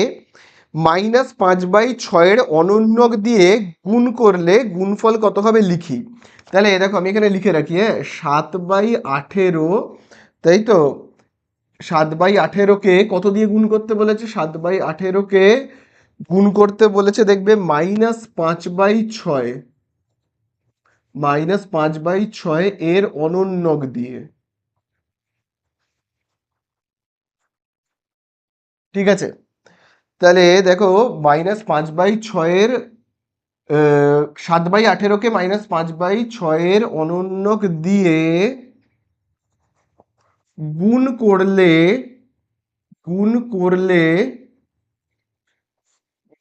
-5/6-এর অনন্যক দিয়ে গুণ করলে গুণফল কত হবে লিখি। তাহলে দেখো আমি এখানে লিখে রাখি, হ্যাঁ 7/18, তাই তো 7/18কে কত দিয়ে গুণ করতে বলেছে, 7/18কে গুণ করতে বলেছে দেখবে -5/6, -5/6 এর অনন্যক দিয়ে, ঠিক আছে? তাহলে দেখো -5/6-এর 7/18কে -5/6-এর অনন্যক দিয়ে গুণ করলে গুণ করলে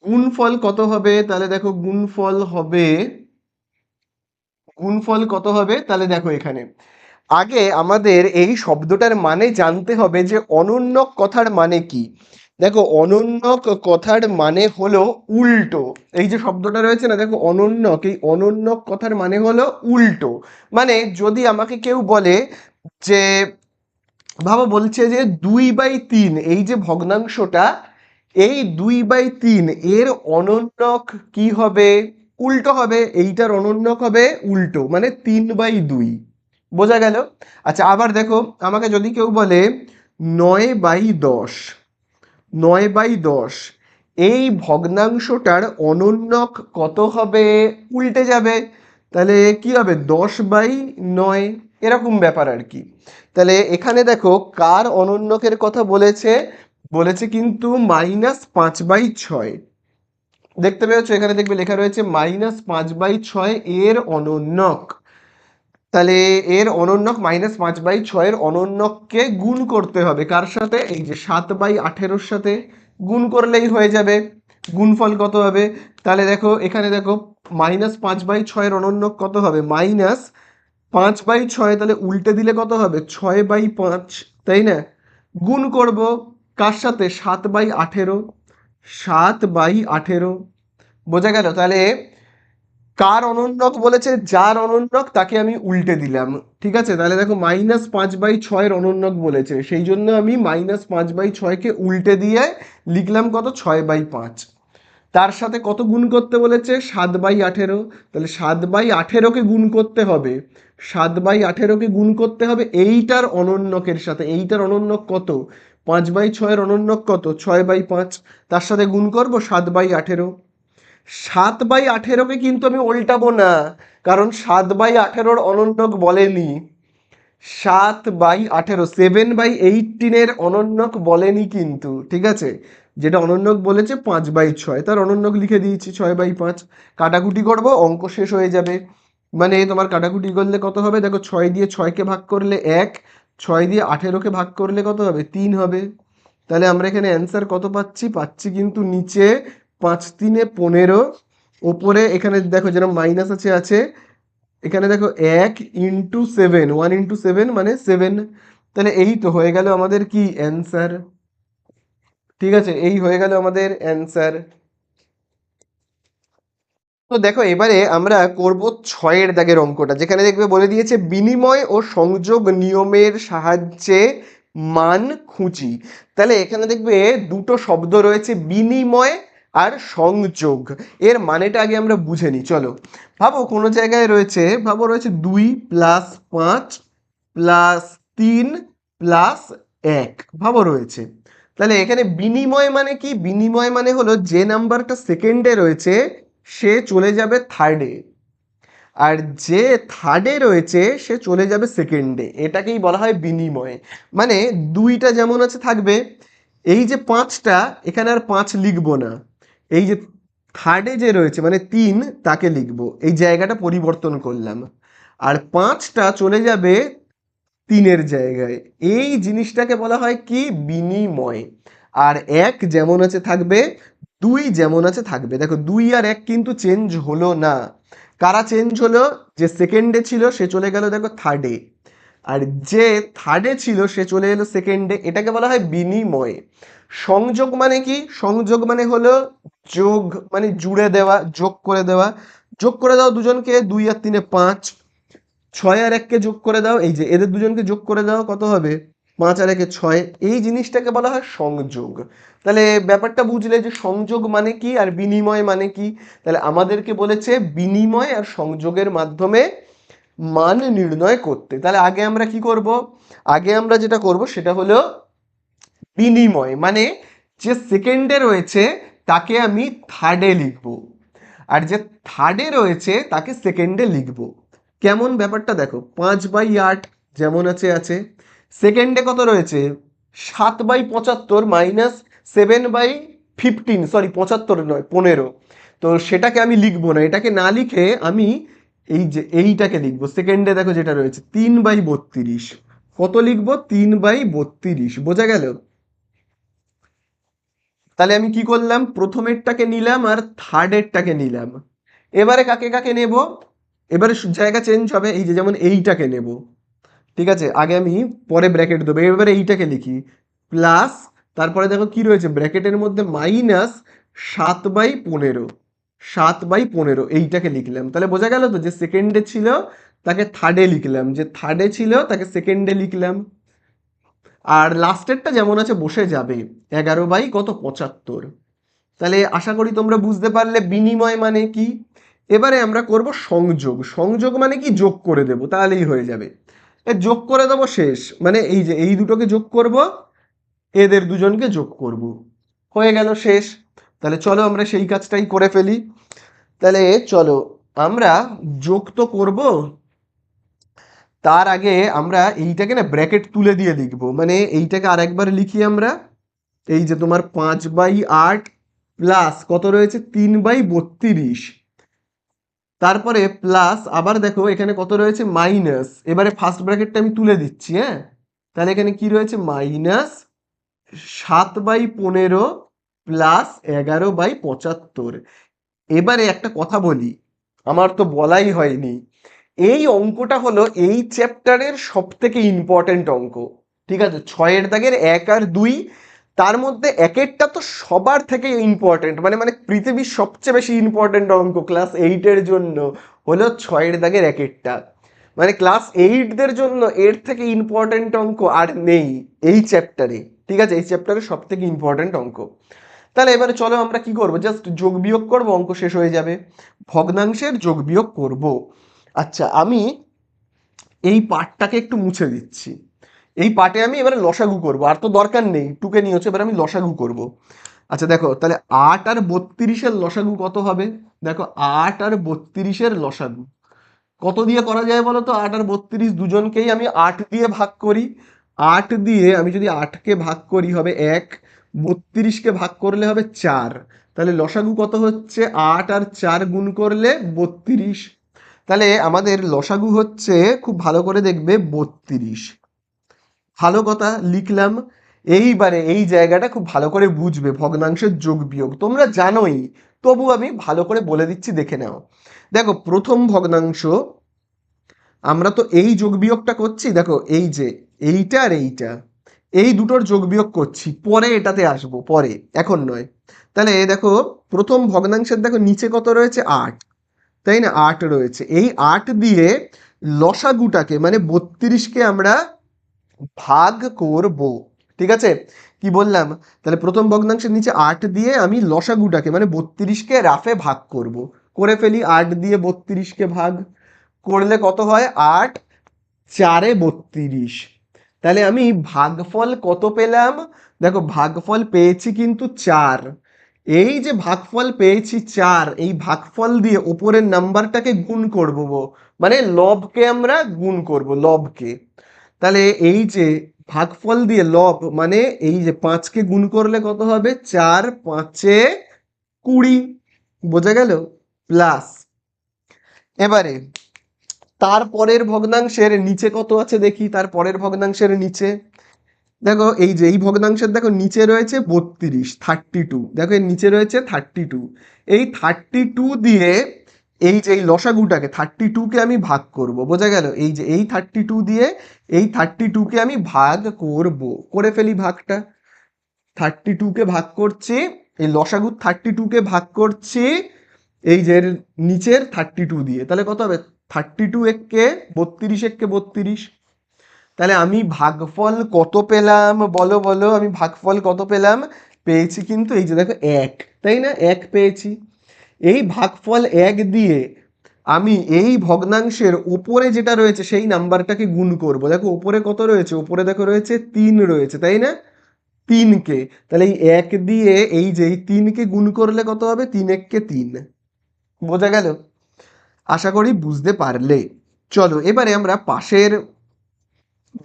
গুণফল কত হবে, তাহলে দেখো গুণফল কত হবে, তাহলে দেখো এখানে আগে আমাদের এই শব্দটার মানে জানতে হবে যে অনন্যক কথার মানে কি। দেখো অনন্যক কথার মানে হলো উল্টো, এই যে শব্দটা রয়েছে না দেখো অনন্যক, এই অনন্যক কথার মানে হলো উল্টো। মানে যদি আমাকে কেউ বলে যে ভাবো বলছে যে 2/3, এই যে ভগ্নাংশটা, এই 2/3 এর অনন্যক কি হবে, উল্টো হবে, এইটার অনন্যক হবে উল্টো, মানে 3/2, বোঝা গেল? আচ্ছা আবার দেখো আমাকে যদি কেউ বলে 9/10, 9/10 এই ভগ্নাংশটার অনন্যক কত হবে, উল্টে যাবে, তাহলে কি হবে 10/9, এরকম ব্যাপার আর কি। তাহলে এখানে দেখো কার অনন্যকের কথা বলেছে, বলেছে কিন্তু -5/6, দেখতে পেয়েছো এখানে দেখবে লেখা রয়েছে -5/6 এর অনন্যক। তাহলে এর অনন্যক -5/6-এর অনন্যককে গুণ করতে হবে কার সাথে, এই যে 7/18-র সাথে গুণ করলেই হয়ে যাবে। গুণফল কত হবে, তাহলে দেখো এখানে দেখো -5/6-এর অনন্যক কত হবে -5/6, তাহলে উল্টে দিলে কত হবে 6/5, তাই না? গুণ করব কার সাথে 7/18, 7/18, বোঝা গেল? তাহলে কার অনন্যক বলেছে, যার অনন্যক তাকে আমি উল্টে দিলাম, ঠিক আছে? তাহলে দেখো -5/6-এর অনন্যক বলেছে, সেই জন্য আমি -5/6-কে উল্টে দিয়ে লিখলাম কত 6/5। তার সাথে কত গুণ করতে বলেছে 7/18, তাহলে 7/18-কে গুণ করতে হবে, 7/18-কে গুণ করতে হবে এইটার অনন্যকের সাথে, এইটার অনন্যক কত 5/6-এর অনন্যক কত 6/5, তার সাথে গুণ করব 7/18। 7/18-কে কিন্তু আমি উল্টাবো না, কারণ 7/18-র অনন্যক বলেনি, 7/18 7/18-এর অনন্যক বলেনি কিন্তু, ঠিক আছে? যেটা অনন্যক বলেছে 5/6, তার অনন্যক লিখে দিয়েছি 6/5। কাটাকুটি করব অঙ্ক শেষ হয়ে যাবে, মানে তোমার কাটাকুটি করলে কত হবে দেখো 6 দিয়ে 6-কে ভাগ করলে 1, 6 দিয়ে 18-কে ভাগ করলে কত হবে 3 হবে। তাহলে আমরা এখানে অ্যান্সার কত পাচ্ছি, কিন্তু নিচে 5×3 = 15, ওপরে এখানে দেখো যেরকম মাইনাস আছে, এখানে দেখো 1 × 7, 1 × 7 মানে 7, তাহলে এই তো হয়ে গেল আমাদের কি অ্যান্সার, ঠিক আছে? এই হয়ে গেল আমাদের অ্যান্সার। তো দেখো এবারে আমরা করব 6-এর দাগের অঙ্কটা, যেখানে দেখবে বলে দিয়েছে বিনিময় ও সংযোগ নিয়মের সাহায্যে মান খুঁজি। তাহলে এখানে দেখবে দুটো শব্দ রয়েছে, বিনিময় আর সংযোগ, এর মানেটা আগে আমরা বুঝে নিই। চলো ভাবো কোনো জায়গায় রয়েছে, ভাবো রয়েছে 2 প্লাস 5 প্লাস 3 প্লাস 1, ভাবো রয়েছে। তাহলে এখানে বিনিময় মানে কি? বিনিময় মানে হলো যে নাম্বারটা সেকেন্ডে রয়েছে সে চলে যাবে থার্ডে, আর যে থার্ডে রয়েছে সে চলে যাবে সেকেন্ডে, এটাকেই বলা হয় বিনিময়। মানে দুইটা যেমন আছে থাকবে, এই যে পাঁচটা এখানে আর পাঁচ লিখবো না, এই যে থার্ডে যে রয়েছে মানে 3 তাকে লিখবো, এই জায়গাটা পরিবর্তন করলাম, আর পাঁচটা চলে যাবে 3-এর জায়গায়। এই জিনিসটাকে বলা হয় কি? বিনিময়। আর এক যেমন আছে থাকবে, 2 যেমন আছে থাকবে। দেখো 2 আর 1 কিন্তু চেঞ্জ হলো না। কারা চেঞ্জ হলো? যে সেকেন্ডে ছিল সে চলে গেল দেখো থার্ডে, আর যে থার্ডে ছিল সে চলে এলো সেকেন্ডে, এটাকে বলা হয় বিনিময়। সংযোগ মানে কি? সংযোগ মানে হলো যোগ, মানে জুড়ে দেওয়া, যোগ করে দেওয়া। যোগ করে দাও দুজনকে, 2 আর 3 5, 6 আর 1কে যোগ করে দাও, এই যে এদের দুজনকে যোগ করে দাও, কত হবে? 5 আর 1 6। এই জিনিসটাকে বলা হয় সংযোগ। তাহলে ব্যাপারটা বুঝলে যে সংযোগ মানে কি আর বিনিময় মানে কি। তাহলে আমাদেরকে বলেছে বিনিময় আর সংযোগের মাধ্যমে মান নির্ণয় করতে। তাহলে আগে আমরা কি করব? আগে আমরা যেটা করব সেটা হলো বিনিময়, মানে যে সেকেন্ডে রয়েছে তাকে আমি থার্ডে লিখব, আর যে থার্ডে রয়েছে তাকে সেকেন্ডে লিখব। কেমন ব্যাপারটা দেখো, 5/8 যেমন আছে আছে, সেকেন্ডে কত রয়েছে? 7/75 মাইনাস 7/15, সরি 75 নয় 15। তো সেটাকে আমি লিখবো না, এটাকে না লিখে আমি এই যে এইটাকে লিখবো, সেকেন্ডে দেখো যেটা রয়েছে 3/32। কত লিখবো? 3/32, বোঝা গেল? তাহলে আমি কি করলাম? প্রথমেরটাকে নিলাম আর থার্ডেরটাকে নিলাম। এবারে কাকে কাকে নেব? এবারে জায়গা চেঞ্জ হবে, এই যে যেমন এইটাকে নেব, ঠিক আছে, আগে আমি পরে ব্র্যাকেট দেবো, এবারে এইটাকে লিখি প্লাস, তারপরে দেখো কি রয়েছে ব্র্যাকেটের মধ্যে, মাইনাস 7/15, 7/15 এইটাকে লিখলাম। তাহলে বোঝা গেল তো, যে সেকেন্ডে ছিল তাকে থার্ডে লিখলাম, যে থার্ডে ছিল তাকে সেকেন্ডে লিখলাম, আর লাস্টেরটা যেমন আছে বসে যাবে, 11/75। তাহলে আশা করি তোমরা বুঝতে পারলে বিনিময় মানে কি। এবারে আমরা করব সংযোগ। সংযোগ মানে কি? যোগ করে দেব, তাহলেই হয়ে যাবে। যোগ করে দেবো শেষ, মানে এই যে এই দুটোকে যোগ করব, এদের দুজনকে যোগ করব, হয়ে গেল শেষ। তাহলে চলো আমরা সেই কাজটাই করে ফেলি। তাহলে চলো আমরা যোগ তো করব, তার আগে আমরা এইটাকে না ব্র্যাকেট তুলে দিয়ে লিখবো, মানে এইটাকে আরেকবার লিখি আমরা। এই যে তোমার 5/8 প্লাস কত রয়েছে? 3/32, তারপরে প্লাস আবার দেখো এখানে কত রয়েছে? মাইনাস, এবারে ফার্স্ট ব্র্যাকেটটা আমি তুলে দিচ্ছি, হ্যাঁ। তাহলে এখানে কি রয়েছে? Minus 7/15 plus 11/75। এবারে একটা কথা বলি, আমার তো বলাই হয়নি, এই অঙ্কটা হলো এই চ্যাপ্টারের সব থেকে ইম্পর্টেন্ট অঙ্ক, ঠিক আছে? 6-এর দাগের 1 আর 2, তার মধ্যে একেরটা তো সবার থেকে ইম্পর্টেন্ট, মানে মানে পৃথিবীর সবচেয়ে বেশি ইম্পর্টেন্ট অঙ্ক ক্লাস 8-এর জন্য হলো 6-এর দাগের একেরটা। মানে ক্লাস 8দের জন্য এর থেকে ইম্পর্টেন্ট অঙ্ক আর নেই এই চ্যাপ্টারে, ঠিক আছে? এই চ্যাপ্টারের সব থেকে ইম্পর্টেন্ট অঙ্ক। তাহলে এবারে চলো আমরা কি করব? জাস্ট যোগ বিয়োগ করব, অঙ্ক শেষ হয়ে যাবে। ভগ্নাংশের যোগ বিয়োগ করব। আচ্ছা, আমি এই পার্টটাকে একটু মুছে দিচ্ছি। এই পার্টে আমি এবারে লসাগু করব, আর তো দরকার নেই, টুকে নিয়েছে, এবার আমি লসাগু করব। আচ্ছা দেখো, তাহলে 8 আর 32-এর লসাগু কত হবে? দেখো 8 আর 32-এর লসাগু কত দিয়ে করা যায় বলো তো? 8 আর 32 দুজনকেই আমি 8 দিয়ে ভাগ করি। 8 দিয়ে আমি যদি 8কে ভাগ করি হবে 1, 32কে ভাগ করলে হবে 4। তাহলে লসাগু কত হচ্ছে? 8 আর 4 গুণ করলে 32। তাহলে আমাদের লসাগু হচ্ছে, খুব ভালো করে দেখবে, 32। ভালো কথা, লিখলাম। এইবারে এই জায়গাটা খুব ভালো করে বুঝবে, ভগ্নাংশের যোগ বিয়োগ তোমরা জানোই, তবু আমি ভালো করে বলে দিচ্ছি, দেখে নাও। দেখো প্রথম ভগ্নাংশ, আমরা তো এই যোগ বিয়োগটা করছি, দেখো এই যে এইটা আর এইটা, এই দুটোর যোগ বিয়োগ করছি, পরে এটাতে আসবো, পরে, এখন নয়। তাহলে দেখো প্রথম ভগ্নাংশের দেখো নিচে কত রয়েছে? 8, তাই না? 8 রয়েছে, এই 8 দিয়ে লসাগুটাকে মানে 32কে আমরা ভাগ করব, ঠিক আছে? কি বললাম? তাহলে প্রথম ভগ্নাংশের নিচে 8 দিয়ে আমি লসাগুটাকে মানে 32কে রাফে ভাগ করব। করে ফেলি, 8 দিয়ে 32কে ভাগ করলে কত হয়? 8 4 32। তাহলে আমি ভাগফল কত পেলাম? দেখো ভাগফল পেয়েছি কিন্তু 4। এই যে ভাগফল পেয়েছি 4, এই ভাগফল দিয়ে ওপরের নাম্বারটাকে গুণ করব, মানে লবকে আমরা গুণ করব, লবকে। তাহলে এই যে ভাগফল দিয়ে লব মানে এই যে 5কে গুণ করলে কত হবে? 4 5 20। বোঝা গেল? প্লাস এবারে তারপরের ভগ্নাংশের নিচে কত আছে দেখি। তারপরের ভগ্নাংশের নিচে দেখো এই যে এই ভগ্নাংশের দেখো নিচে রয়েছে 32 32। দেখো এর নিচে রয়েছে 32। এই 32 দিয়ে এই যে এই লসাগুটাকে 32কে আমি ভাগ করব। বোঝা গেল? এই যে এই 32 দিয়ে এই 32কে আমি ভাগ করব। করে ফেলি ভাগটা। 32কে ভাগ করছি, এই লসাগু 32কে ভাগ করছি এই যে এর নিচের 32 দিয়ে। তাহলে কত হবে? 32 একে 32 একে 32। তাহলে আমি ভাগফল কত পেলাম? বলো বলো, আমি ভাগফল কত পেলাম? পেয়েছি কিন্তু এই যে দেখো 1, তাই না? 1 পেয়েছি। এই ভাগফল 1 দিয়ে আমি এই ভগ্নাংশের উপরে যেটা রয়েছে সেই নাম্বারটাকে গুণ করব। দেখো উপরে কত রয়েছে? উপরে দেখো রয়েছে 3 রয়েছে, তাই না? 3কে, তাহলে এই 1 দিয়ে এই যে এই 3কে গুণ করলে কত হবে? 3 একে 3। বোঝা গেল? আশা করি বুঝতে পারলে। চলো এবারে আমরা পাশের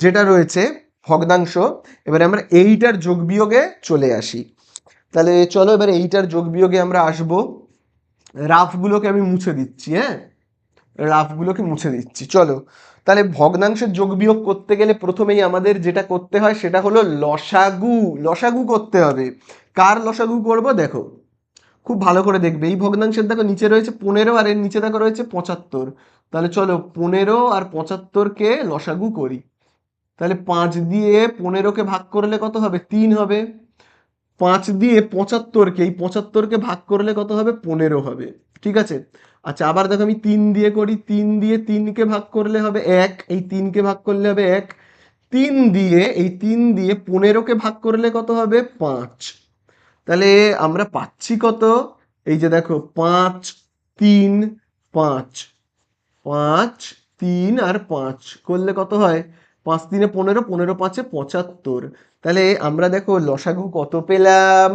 যেটা রয়েছে ভগ্নাংশ, এবারে আমরা এইটার যোগ বিয়োগে চলে আসি। তাহলে চলো এবারে এইটার যোগ বিয়োগে আমরা আসব। রাফগুলোকে আমি মুছে দিচ্ছি, হ্যাঁ, রাফগুলোকে মুছে দিচ্ছি। চলো তাহলে ভগ্নাংশের যোগ বিয়োগ করতে গেলে প্রথমেই আমাদের যেটা করতে হয় সেটা হলো লসাগু। লসাগু করতে হবে। কার লসাগু করব? দেখো খুব ভালো করে দেখবে, এই ভগ্নাংশের দেখো নিচে রয়েছে 15 আর এর নিচে দেখো রয়েছে 75। তাহলে চলো 15 আর 75কে লসাগু করি। তাহলে 5 দিয়ে 15কে ভাগ করলে কত হবে? 3 হবে। 5 দিয়ে 75কে, এই 75কে ভাগ করলে কত হবে? 15 হবে। ঠিক আছে। আচ্ছা আবার দেখো আমি 3 দিয়ে করি। 3 দিয়ে 3কে ভাগ করলে হবে 1, এই 3কে ভাগ করলে হবে 1। 3 দিয়ে এই 3 দিয়ে 15কে ভাগ করলে কত হবে? 5। তাহলে আমরা পাচ্ছি কত? এই যে দেখো 5 3 5, 5 3 আর 5 করলে কত হয়? 5 3 15, 15 5 75। তাহলে আমরা দেখো লসাগু কত পেলাম?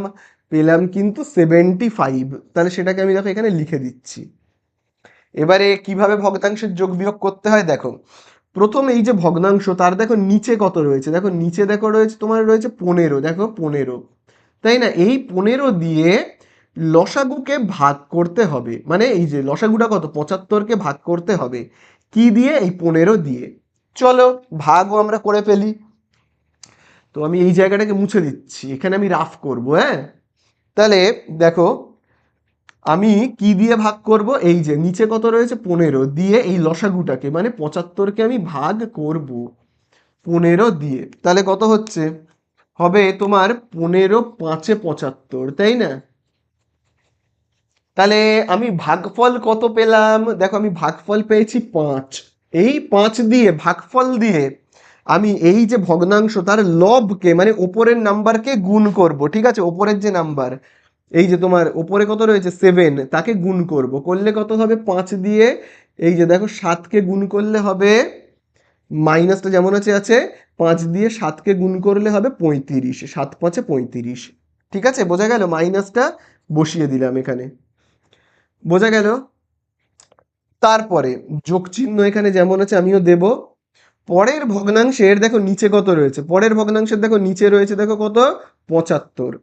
পেলাম কিন্তু 75। তাহলে সেটাকে আমি দেখো এখানে লিখে দিচ্ছি। এবারে কিভাবে ভগ্নাংশের যোগ বিয়োগ করতে হয় দেখো। প্রথম এই যে ভগ্নাংশ তার দেখো নিচে কত রয়েছে? দেখো নিচে দেখো রয়েছে তোমার রয়েছে 15। দেখো 15, তাই না? এই 15 দিয়ে লসাগুকে ভাগ করতে হবে, মানে এই যে লসাগুটা কত? 75কে ভাগ করতে হবে কি দিয়ে? এই 15 দিয়ে। চলো ভাগও আমরা করে ফেলি। তো আমি এই জায়গাটাকে মুছে দিচ্ছি, এখানে আমি রাফ করব, হ্যাঁ। তাহলে দেখো আমি কি দিয়ে ভাগ করব? এই যে নিচে কত রয়েছে? 15 দিয়ে এই লসাগুটাকে মানে 75কে আমি ভাগ করব 15 দিয়ে। তাহলে কত হচ্ছে? হবে তোমার 15 5 75, তাই না? তাহলে আমি ভাগফল কত পেলাম? দেখো আমি ভাগফল পেয়েছি 5। এই 5 দিয়ে ভাগফল দিয়ে আমি এই যে ভগ্নাংশ তার লবকে মানে ওপরের নাম্বারকে গুণ করব। ঠিক আছে, ওপরের যে নাম্বার এই যে তোমার ওপরে কত রয়েছে 7, তাকে গুণ করব। করলে কত হবে? 5 দিয়ে এই যে দেখো 7কে গুণ করলে হবে, মাইনাসটা যেমন আছে আছে, 5 দিয়ে 7কে গুণ করলে হবে 35। 7 5 35। ঠিক আছে, বোঝা গেল? মাইনাসটা বসিয়ে দিলাম এখানে। বোঝা গেল? তারপরে যোগ চিহ্ন এখানে যেমন আছে আমিও দেব। পরের ভগ্নাংশের দেখো নিচে কত রয়েছে? পরের ভগ্নাংশের দেখো নিচে রয়েছে দেখো কত? 75।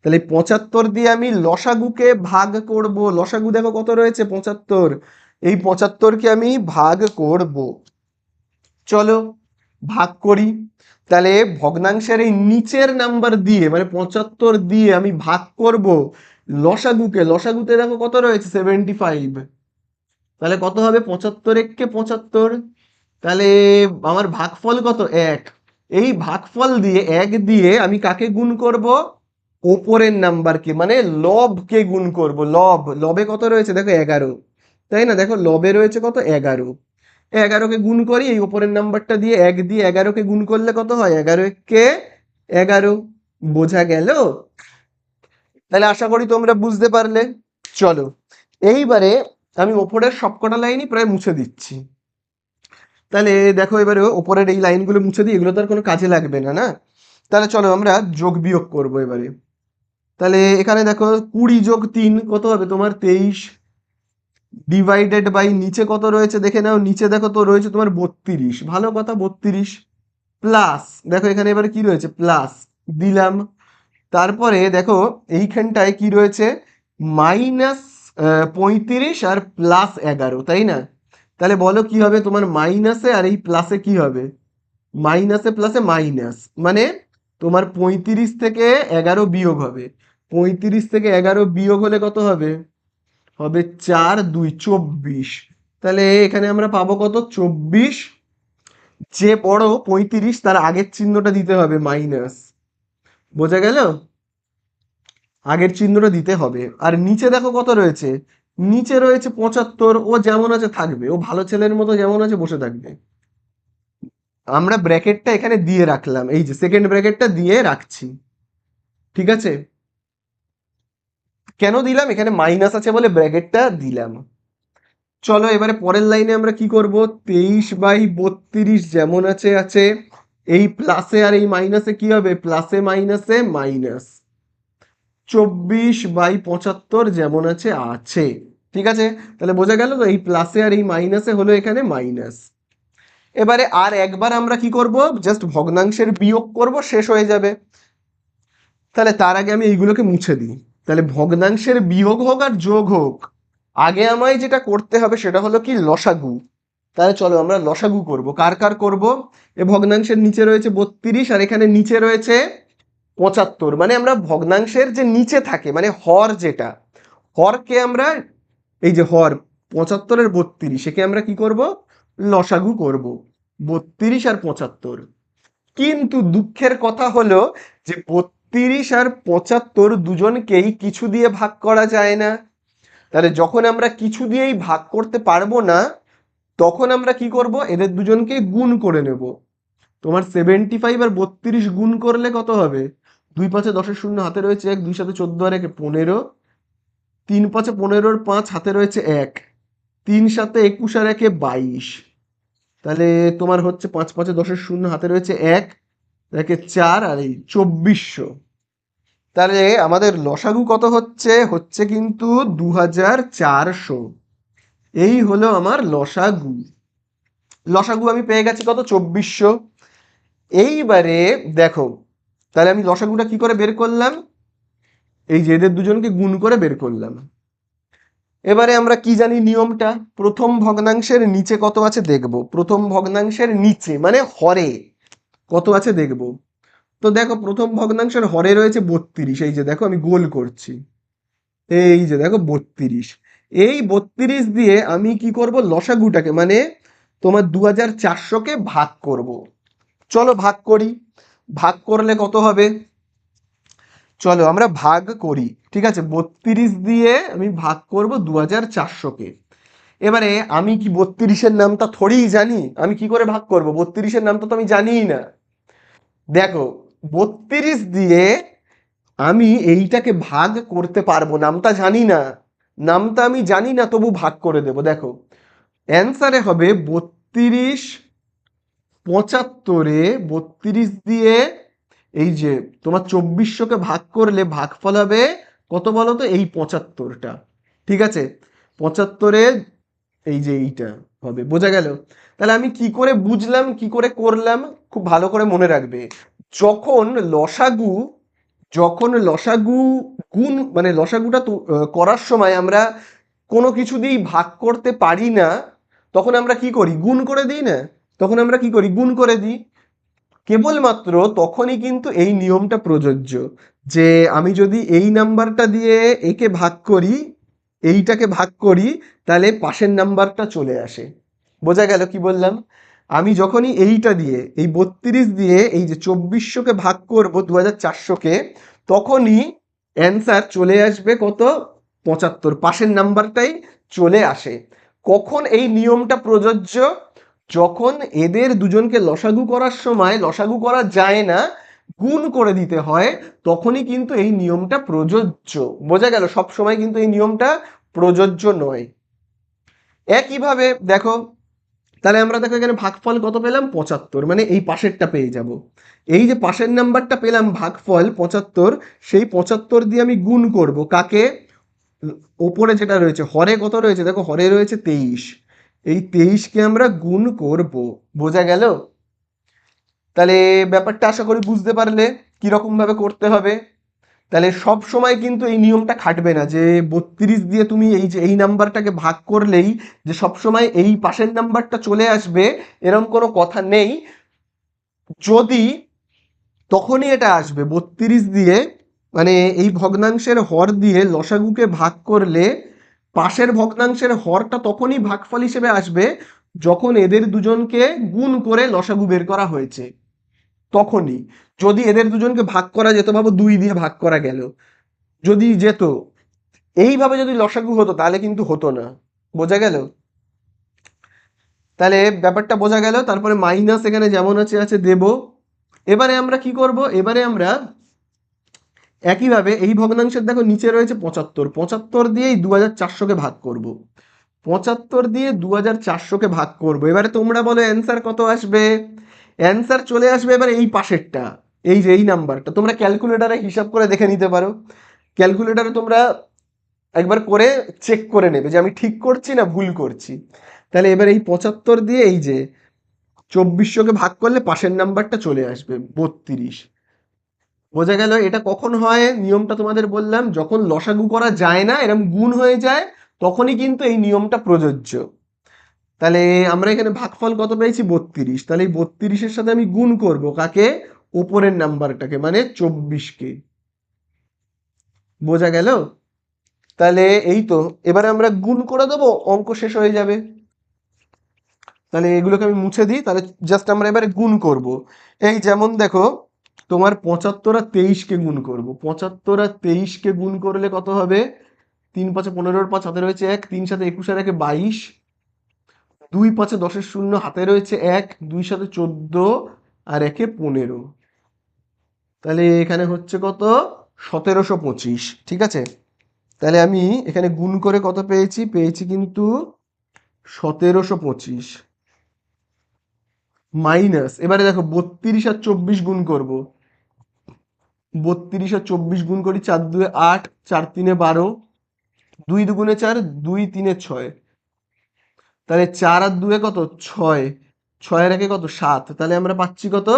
তাহলে এই 75 দিয়ে আমি লসাগুকে ভাগ করব। লসাগু দেখো কত রয়েছে? 75। এই 75কে আমি ভাগ করব। চলো ভাগ করি। তাহলে ভগ্নাংশের এই নিচের নাম্বার দিয়ে মানে 75 দিয়ে আমি ভাগ করব লসাগুকে। লসাগুতে দেখো কত রয়েছে? 75। তাহলে কত হবে? 75 একে 75। তাহলে আমার ভাগফল কত? 1। এই ভাগফল দিয়ে 1 দিয়ে আমি কাকে গুণ করব? ওপরের নাম্বারকে মানে লবকে গুণ করব। লব, লবে কত রয়েছে? দেখো 11, তাই না? দেখো লবে রয়েছে কত? 11। 11কে গুণ করি এই ওপরের নাম্বারটা দিয়ে। 1 দিয়ে 11কে গুণ করলে কত হয়? 11 একে 11। বোঝা গেল? তাহলে আশা করি তোমরা বুঝতে পারলে। চলো এইবারে আমি ওপরের সবকটা লাইনই প্রায় মুছে দিচ্ছি। তাহলে দেখো এবারে ওপরের এই লাইনগুলো মুছে দিই, এগুলো তো আর কোনো কাজে লাগবে না, না? তাহলে চলো আমরা যোগ বিয়োগ করবো এবারে। তাহলে এখানে দেখো 20+3 কত হবে তোমার 23, ডিভাইডেড বাই নিচে কত রয়েছে দেখে নাও, নিচে দেখো তো রয়েছে তোমার 32, ভালো কথা 32, প্লাস দেখো এখানে এবারে কি রয়েছে প্লাস দিলাম। তারপরে দেখো এইখানটায় কি রয়েছে মাইনাস 35 আর প্লাস 11, তাই না? তাহলে বলো কি হবে তোমার মাইনাসে আর এই প্লাসে কি হবে, মাইনাসে প্লাসে মাইনাস, মানে তোমার 35 থেকে 11 বিয়োগ হবে। 35 থেকে 11 বিয়োগ হলে কত হবে, হবে 4 2 24। তাহলে এখানে আমরা পাবো কত 24, যে বড় 35 তার আগের চিহ্নটা দিতে হবে মাইনাস। বোঝা গেল? আগের চিহ্নটা দিতে হবে। আর নিচে দেখো কত রয়েছে, নিচে রয়েছে 75, ও যেমন আছে থাকবে, ও ভালো ছেলের মতো যেমন আছে বসে থাকবে। আমরা ব্র্যাকেটটা এখানে দিয়ে রাখলাম, এই যে সেকেন্ড ব্র্যাকেটটা দিয়ে রাখছি, ঠিক আছে? কেন দিলাম, এখানে মাইনাস আছে বলে ব্র্যাকেটটা দিলাম। চলো এবারে পরের লাইনে আমরা কি করব, 23/32 যেমন আছে আছে, এই প্লাসে আর এই মাইনাসে কি হবে, প্লাসে মাইনাসে মাইনাস, 24/75 যেমন আছে আছে, ঠিক আছে? তাহলে বোঝা গেল তো, এই প্লাসে আর এই মাইনাসে হলো এখানে মাইনাস। এবারে আর একবার আমরা কি করব, জাস্ট ভগ্নাংশের বিয়োগ করব, শেষ হয়ে যাবে। তাহলে তার আগে আমি এইগুলোকে মুছে দিই। তাহলে ভগ্নাংশের বিয়োগ হোক আর যোগ হোক, আগে আমায় যেটা করতে হবে সেটা হলো কি লসাগু। তাহলে চলো আমরা লসাগু করব। কার কার করব, এ ভগ্নাংশের নিচে রয়েছে 32 আর এখানে নিচে রয়েছে 75, মানে আমরা ভগ্নাংশের যে নিচে থাকে মানে হর, যেটা হরকে আমরা, এই যে হর 75 32, একে আমরা কি করব, লসাগু করব, 32 আর 75। কিন্তু দুঃখের কথা হলো যে 32 আর 75 দুজনকেই কিছু দিয়ে ভাগ করা যায় না। তাহলে যখন আমরা কিছু দিয়েই ভাগ করতে পারবো না, তখন আমরা কি করব, এদের দুজনকে গুণ করে নেব। তোমার 75 আর 32 গুণ করলে কত হবে, 2 5 10 শূন্য হাতে রয়েছে 1, 2 7 14 আর 1 15, 3 5 15 5 হাতে রয়েছে 1, 3 7 21 আর 1 22। তাহলে তোমার হচ্ছে 5 5 10 শূন্য হাতে রয়েছে 1, 1 4 আর এই 2400। তাহলে আমাদের লসাগু কত হচ্ছে, হচ্ছে কিন্তু 2400। এই হলো আমার লসাগু। লসাগু আমি পেয়ে গেছি কত, 2400। এইবারে দেখো, তাহলে আমি লসাগুটা কি করে বের করলাম, এই যে এদের দুজনকে গুণ করে বের করলাম। এবারে আমরা কি জানি নিয়মটা, প্রথম ভগ্নাংশের নিচে কত আছে দেখব, প্রথম ভগ্নাংশের নিচে মানে হরে কত আছে দেখব। তো দেখো প্রথম ভগ্নাংশের হরে রয়েছে 32, এই যে দেখো আমি গোল করছি, এই যে দেখো 32। এই 32 দিয়ে আমি কি করব, লসাগুটাকে মানে তোমার 2400-কে ভাগ করব। চলো ভাগ করি, ভাগ করলে কত হবে, চলো আমরা ভাগ করি, ঠিক আছে? 32 দিয়ে আমি ভাগ করব 2400-কে। এবারে আমি কি 32-এর নামটা থোড়িই জানি, আমি কি করে ভাগ করব, 32-এর নামটা তো আমি জানিই না। দেখো 32 দিয়ে আমি এইটাকে ভাগ করতে পারবো, নামটা জানি না, নামটা আমি জানি না তবু ভাগ করে দেব। দেখো অ্যান্সারে হবে 32 75-এ 32 দিয়ে এই যে তোমার 2400-কে ভাগ করলে ভাগফল হবে কত বলো তো, এই 75টা, ঠিক আছে? 75-এ এই যে এইটা হবে, বোঝা গেল? তাহলে আমি কি করে বুঝলাম, কি করে করলাম, খুব ভালো করে মনে রাখবে। যখন লসাগু, যখন লসাগু গুণ মানে লসাগুটা করার সময় আমরা কোনো কিছু দিয়েই ভাগ করতে পারি না, তখন আমরা কি করি, গুণ করে দিই না? তখন আমরা কি করি, গুণ করে দিই। কেবলমাত্র তখনই কিন্তু এই নিয়মটা প্রযোজ্য, যে আমি যদি এই নাম্বারটা দিয়ে একে ভাগ করি, এইটাকে ভাগ করি, তাহলে পাশের নাম্বারটা চলে আসে। বোঝা গেল কি বললাম? আমি যখনই এইটা দিয়ে এই 32 দিয়ে এই যে 2400-কে ভাগ করব 2400-কে, তখনই অ্যান্সার চলে আসবে কত, 75, পাশের নাম্বারটাই চলে আসে। কখন এই নিয়মটা প্রযোজ্য, যখন এদের দুজনকে লসাগু করার সময় লসাগু করা যায় না, গুণ করে দিতে হয়, তখনই কিন্তু এই নিয়মটা প্রযোজ্য। বোঝা গেল? সব সময় কিন্তু এই নিয়মটা প্রযোজ্য নয়। একইভাবে দেখো, তাহলে আমরা দেখো এখানে ভাগফল কত পেলাম? 75, মানে এই পাশেরটা পেয়ে যাব। এই যে পাশের নাম্বারটা পেলাম ভাগফল 75, সেই 75 দিয়ে আমি গুণ করব কাকে? ওপরে যেটা রয়েছে হরে কত রয়েছে, দেখো হরে রয়েছে 23, এই 23কে আমরা গুণ করব। বোঝা গেল? তাহলে ব্যাপারটা আশা করি বুঝতে পারলে কিরকম ভাবে করতে হবে। তাহলে সব সময় কিন্তু এই নিয়মটা খাটবে না যে 32 দিয়ে তুমি এই যে এই নাম্বারটাকে ভাগ করলেই যে সব সময় এই পাশের নাম্বারটা চলে আসবে, এরকম কোনো কথা নেই। যদি তখনই এটা আসবে 32 দিয়ে, মানে এই ভগ্নাংশের হর দিয়ে লসাগুকে ভাগ করলে পাশের ভগ্নাংশের হরটা তখনই ভাগফল হিসেবে আসবে যখন এদের দুজনকে গুণ করে লসাগু বের করা হয়েছে, তখনই। যদি এদের দুজনকে ভাগ করা যেত, ভাবো 2 দিয়ে ভাগ করা গেল, যদি যেত এইভাবে, যদি লসাগু হতো তাহলে কিন্তু হতো না। বোঝা গেল? তাহলে ব্যাপারটা বোঝা গেল। তারপরে মাইনাস এখানে যেমন আছে আছে দেব। এবারে আমরা কি করব? এবারে আমরা একইভাবে এই ভগ্নাংশের দেখো নিচে রয়েছে 75, 75 দিয়ে এই 2400কে ভাগ করব। 75 দিয়ে 2400কে ভাগ করব। এবারে তোমরা বলো অ্যান্সার কত আসবে? অ্যান্সার চলে আসবে এবার এই পাশেরটা, এই যে এই নাম্বারটা। তোমরা ক্যালকুলেটারে হিসাব করে দেখে নিতে পারো, ক্যালকুলেটারে তোমরা একবার করে চেক করে নেবে যে আমি ঠিক করছি না ভুল করছি। তাহলে এবার এই 75 দিয়ে এই যে 2400কে ভাগ করলে পাশের নাম্বারটা চলে আসবে 32। বোঝা গেল? এটা কখন হয়? নিয়মটা তোমাদের বললাম, যখন লসাগু করা যায় না, এরকম গুণ হয়ে যায়, তখনই কিন্তু এই নিয়মটা প্রযোজ্য। তাহলে আমরা এখানে ভাগফল কত পেয়েছি? 32। তাহলে এই 32-এর সাথে আমি গুণ করব কাকে? ওপরের নাম্বারটাকে, মানে 24কে। বোঝা গেল? তাহলে এই তো, এবারে আমরা গুণ করে দেবো, অঙ্ক শেষ হয়ে যাবে। তাহলে এগুলোকে আমি মুছে দিই, তাহলে জাস্ট আমরা এবারে গুণ করব। এই যেমন দেখো, তোমার 75 আর 23কে গুণ করব। 75 আর 23কে গুণ করলে কত হবে? 3 5 15, 5 হাতে রয়েছে 1, 3 7 21 আর 1 22, 2 5 10 শূন্য হাতে রয়েছে 1, 2 7 14 আর 1 15। তাহলে এখানে হচ্ছে কত? 1725। ঠিক আছে? তাহলে আমি এখানে গুণ করে কত পেয়েছি? পেয়েছি কিন্তু 1725 মাইনাস, এবারে দেখো 32 আর 24 গুণ করব। 32 আর 24 গুণ করি, 4 2 8, 4 3 12, 2 2 4, 2 3 6। তাহলে 4 আর 2 কত? 6, 6 আর 1 কত? 7। তাহলে আমরা পাচ্ছি কত?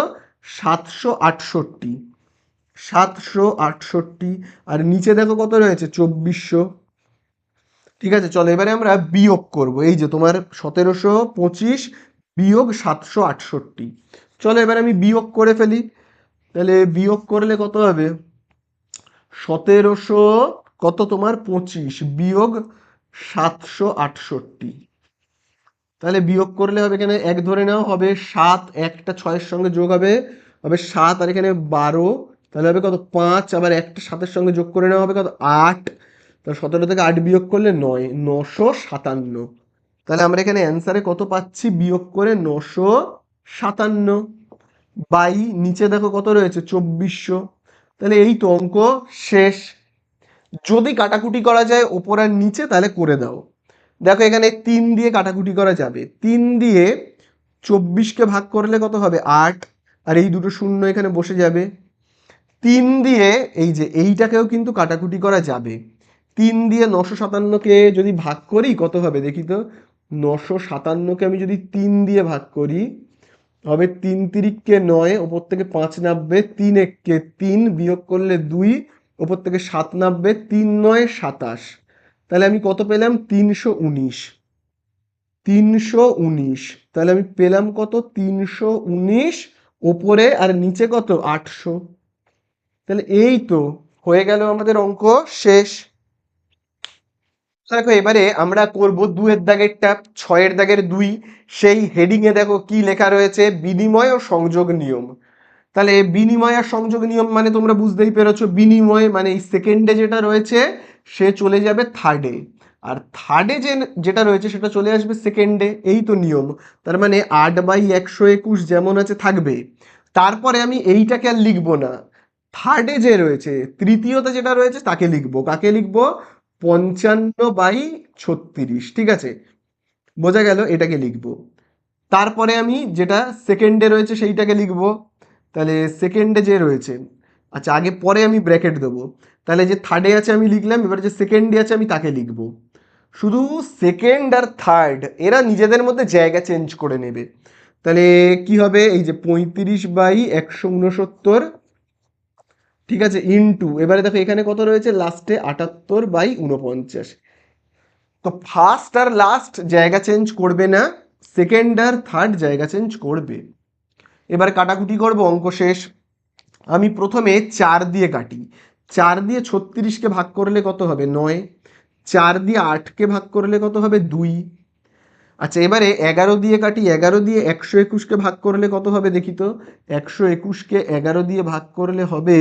768। 768। আর নিচে দেখো কত রয়েছে? 2400। ঠিক আছে, চলো এবারে আমরা বিয়োগ করব। এই যে তোমার 1725 বিয়োগ 768। চলো এবার আমি বিয়োগ করে ফেলি। তাহলে বিয়োগ করলে কত হবে? 1700 কত তোমার 25 বিয়োগ 768। তাহলে বিয়োগ করলে হবে, এখানে 1 ধরে নাও, হবে 7, একটা 6-এর সঙ্গে যোগ হবে, হবে 7, আর এখানে 12, তাহলে হবে কত? 5, আবার একটা 7-এর সঙ্গে যোগ করে নেওয়া হবে কত? 8। তাহলে 17 থেকে 8 বিয়োগ করলে 9, 957। তাহলে আমরা এখানে অ্যান্সারে কত পাচ্ছি? বিয়োগ করে 957 বাই নিচে দেখো কত রয়েছে? 2400। তাহলে এই তো অঙ্ক শেষ। যদি কাটাকুটি করা যায় ওপর আর নিচে তাহলে করে দাও। দেখো এখানে 3 দিয়ে কাটাকুটি করা যাবে। 3 দিয়ে 24কে ভাগ করলে কত হবে? 8, আর এই দুটো শূন্য এখানে বসে যাবে। 3 দিয়ে এই যে এইটাকেও কিন্তু কাটাকুটি করা যাবে। 3 দিয়ে 957কে যদি ভাগ করি কত হবে দেখি তো? 957কে আমি যদি 3 দিয়ে ভাগ করি, হবে 3 তিরিককে 9, ওপর থেকে 5 নামবে, 3 এককে 3, বিয়োগ করলে 2, ওপর থেকে 7 নামবে, 3 9 27। তাহলে আমি কত পেলাম? 319। 319। তাহলে আমি পেলাম কত? 319 ওপরে, আর নিচে কত? 800। তাহলে এই তো হয়ে গেল আমাদের অঙ্ক শেষ। দেখো এবারে আমরা করব 2 এর দাগেরটা, 6 এর দাগের 2। সেই হেডিং এ দেখো কি লেখা রয়েছে? বিনিময় ও সংযোগ নিয়ম। তাহলে বিনিময় আর সংযোগ নিয়ম মানে তোমরা বুঝতেই পেরেছো, বিনিময় মানে এই সেকেন্ডে যেটা রয়েছে সে চলে যাবে থার্ডে, আর থার্ডে যেটা রয়েছে সেটা চলে আসবে সেকেন্ডে। এই তো নিয়ম। তার মানে 8/121 যেমন আছে থাকবে, তারপরে আমি এইটাকে আর লিখবো না, থার্ডে যে রয়েছে, তৃতীয়তে যেটা রয়েছে তাকে লিখবো। কাকে লিখবো? 55/36, ঠিক আছে, বোঝা গেল, এটাকে লিখবো। তারপরে আমি যেটা সেকেন্ডে রয়েছে সেইটাকে লিখবো। তাহলে সেকেন্ডে যে রয়েছে, আচ্ছা আগে পরে আমি ব্র্যাকেট দেবো। তাহলে যে থার্ডে আছে আমি লিখলাম, এবার যে সেকেন্ডে আছে আমি তাকে লিখবো। শুধু সেকেন্ড আর থার্ড এরা নিজেদের মধ্যে জায়গা চেঞ্জ করে নেবে। তাহলে কি হবে? এই যে 35/169, ঠিক আছে, ইনটু, এবারে দেখো এখানে কত রয়েছে লাস্টে, 78/49। তো ফার্স্ট আর লাস্ট জায়গা চেঞ্জ করবে না, সেকেন্ড আর থার্ড জায়গা চেঞ্জ করবে। এবার কাটাকুটি করব, অঙ্ক শেষ। আমি প্রথমে 4 দিয়ে কাটি। 4 দিয়ে 36কে ভাগ করলে কত হবে? 9। 4 দিয়ে 8কে ভাগ করলে কত হবে? 2। আচ্ছা এবারে 11 দিয়ে কাটি। 11 দিয়ে 121কে ভাগ করলে কত হবে দেখি তো? 121কে 11 দিয়ে ভাগ করলে হবে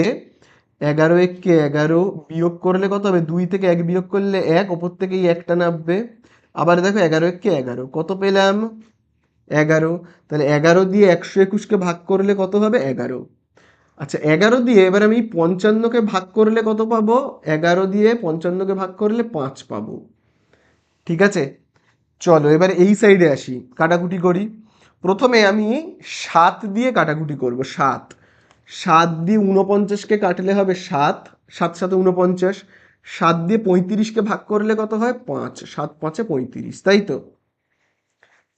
11 1 11, বিয়োগ করলে কত হবে? 2 থেকে 1 বিয়োগ করলে 1, ওপর থেকে এই একটা নামবে। আবার দেখো 11 1 11, কত পেলাম? 11। তাহলে 11 দিয়ে 121কে ভাগ করলে কত হবে? 11। আচ্ছা 11 দিয়ে এবার আমি 55কে ভাগ করলে কত পাবো? 11 দিয়ে 55কে ভাগ করলে 5 পাবো, ঠিক আছে। চলো এবার এই সাইডে আসি, কাটাকুটি করি। প্রথমে আমি 7 দিয়ে কাটাকুটি করব। 7, 7 দিয়ে 49কে কাটলে হবে 7, 7 7 49। 7 দিয়ে 35কে ভাগ করলে কত হয়? 5, 7 5 35, তাই তো।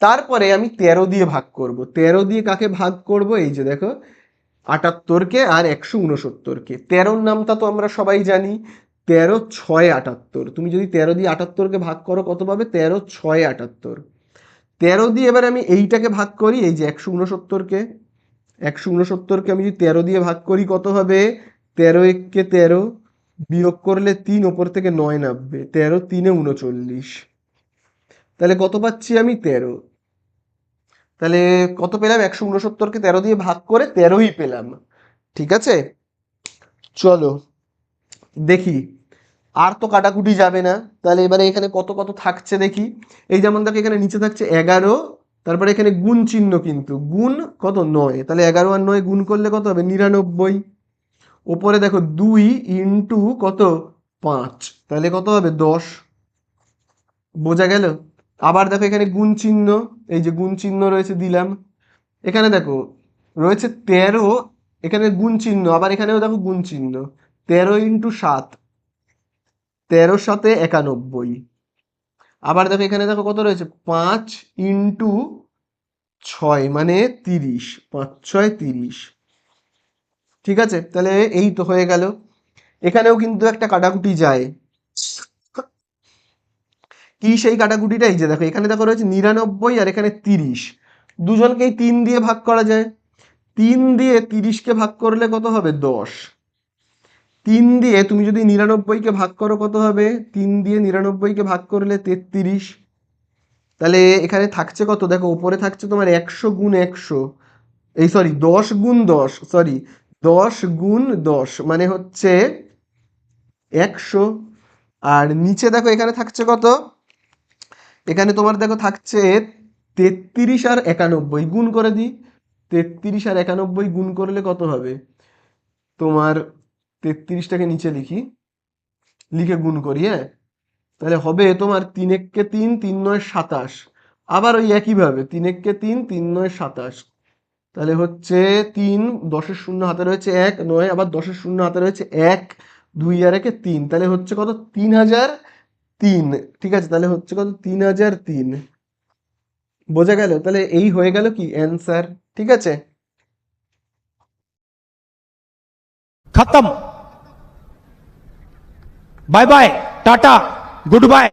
তারপরে আমি 13 দিয়ে ভাগ করব। 13 দিয়ে কাকে ভাগ করব? এই যে দেখো, 78কে আর 169কে। 13র নামটা তো আমরা সবাই জানি, 13 6 78। তুমি যদি 13 দিয়ে 78কে ভাগ করো কত পাবে? 13 6 78। 13 দিয়ে এবার আমি এইটাকে ভাগ করি, এই যে 169কে। 169কে আমি যদি 13 দিয়ে ভাগ করি কত হবে? 13 1 13, বিয়োগ করলে 3, ওপর থেকে 9 নামবে। 13 3 39, তাহলে কত পাচ্ছি আমি? 13। তাহলে কত পেলাম? 169কে 13 দিয়ে ভাগ করে 13ই পেলাম, ঠিক আছে। চলো দেখি, আর তো কাটাকুটি যাবে না। তাহলে এবারে এখানে কত কত থাকছে দেখি। এই যেমন দেখো এখানে নিচে থাকছে 11, তারপরে এখানে গুণ চিহ্ন, কিন্তু গুণ কত? 9। তাহলে 11 আর 9 গুণ করলে কত হবে? 99। ওপরে দেখো 2 ইন্টু কত? 5, তাহলে কত হবে? 10। বোঝা গেল? আবার দেখো এখানে গুণ চিহ্ন, এই যে গুণ চিহ্ন রয়েছে, দিলাম। এখানে দেখো রয়েছে 13, এখানে গুণ চিহ্ন, আবার এখানেও দেখো গুণ চিহ্ন। 13 ইন্টু 7, 13 7 91। আবার দেখো এখানে দেখো কত রয়েছে? 5 ইন্টু 6 মানে 30, 5 6 30, ঠিক আছে। তাহলে এই তো হয়ে গেল। এখানেও কিন্তু একটা কাটাকুটি যায়। কি সেই কাটাকুটিটা? এই যে দেখো এখানে দেখো রয়েছে 99 আর এখানে 30, দুজনকেই 3 দিয়ে ভাগ করা যায়। 3 দিয়ে 30কে ভাগ করলে কত হবে? 10। 3 দিয়ে তুমি যদি 99কে ভাগ করো কত হবে? 3 দিয়ে 99কে ভাগ করলে 33। তাহলে এখানে থাকছে কত? দেখো উপরে থাকছে তোমার 100 গুণ 100, এই সরি 10 গুণ 10, সরি 10 গুণ 10 মানে হচ্ছে 100। আর নিচে দেখো এখানে থাকছে কত? এখানে তোমার দেখো থাকছে 33 আর 91, গুণ করে দিই। 33 আর 91 গুণ করলে কত হবে? তোমার 33টাকে নিচে লিখি, লিখে গুণ করি, হ্যাঁ। তাহলে হবে তোমার 3 1 3, 3 9 27। আবার ওই একইভাবে 3 1 3, 3 9 27। তাহলে হচ্ছে 3, 10-এর শূন্য হাতে রয়েছে 1, 9, আবার 10-এর শূন্য হাতে রয়েছে 1, 2 আর 1 3, তাহলে হচ্ছে কত? 3003, ঠিক আছে। তাহলে হচ্ছে কত? 3003। বোঝা গেল? তাহলে এই হয়ে গেল কি অ্যান্সার, ঠিক আছে। खत्म। बाय बाय टाटा गुड बाय।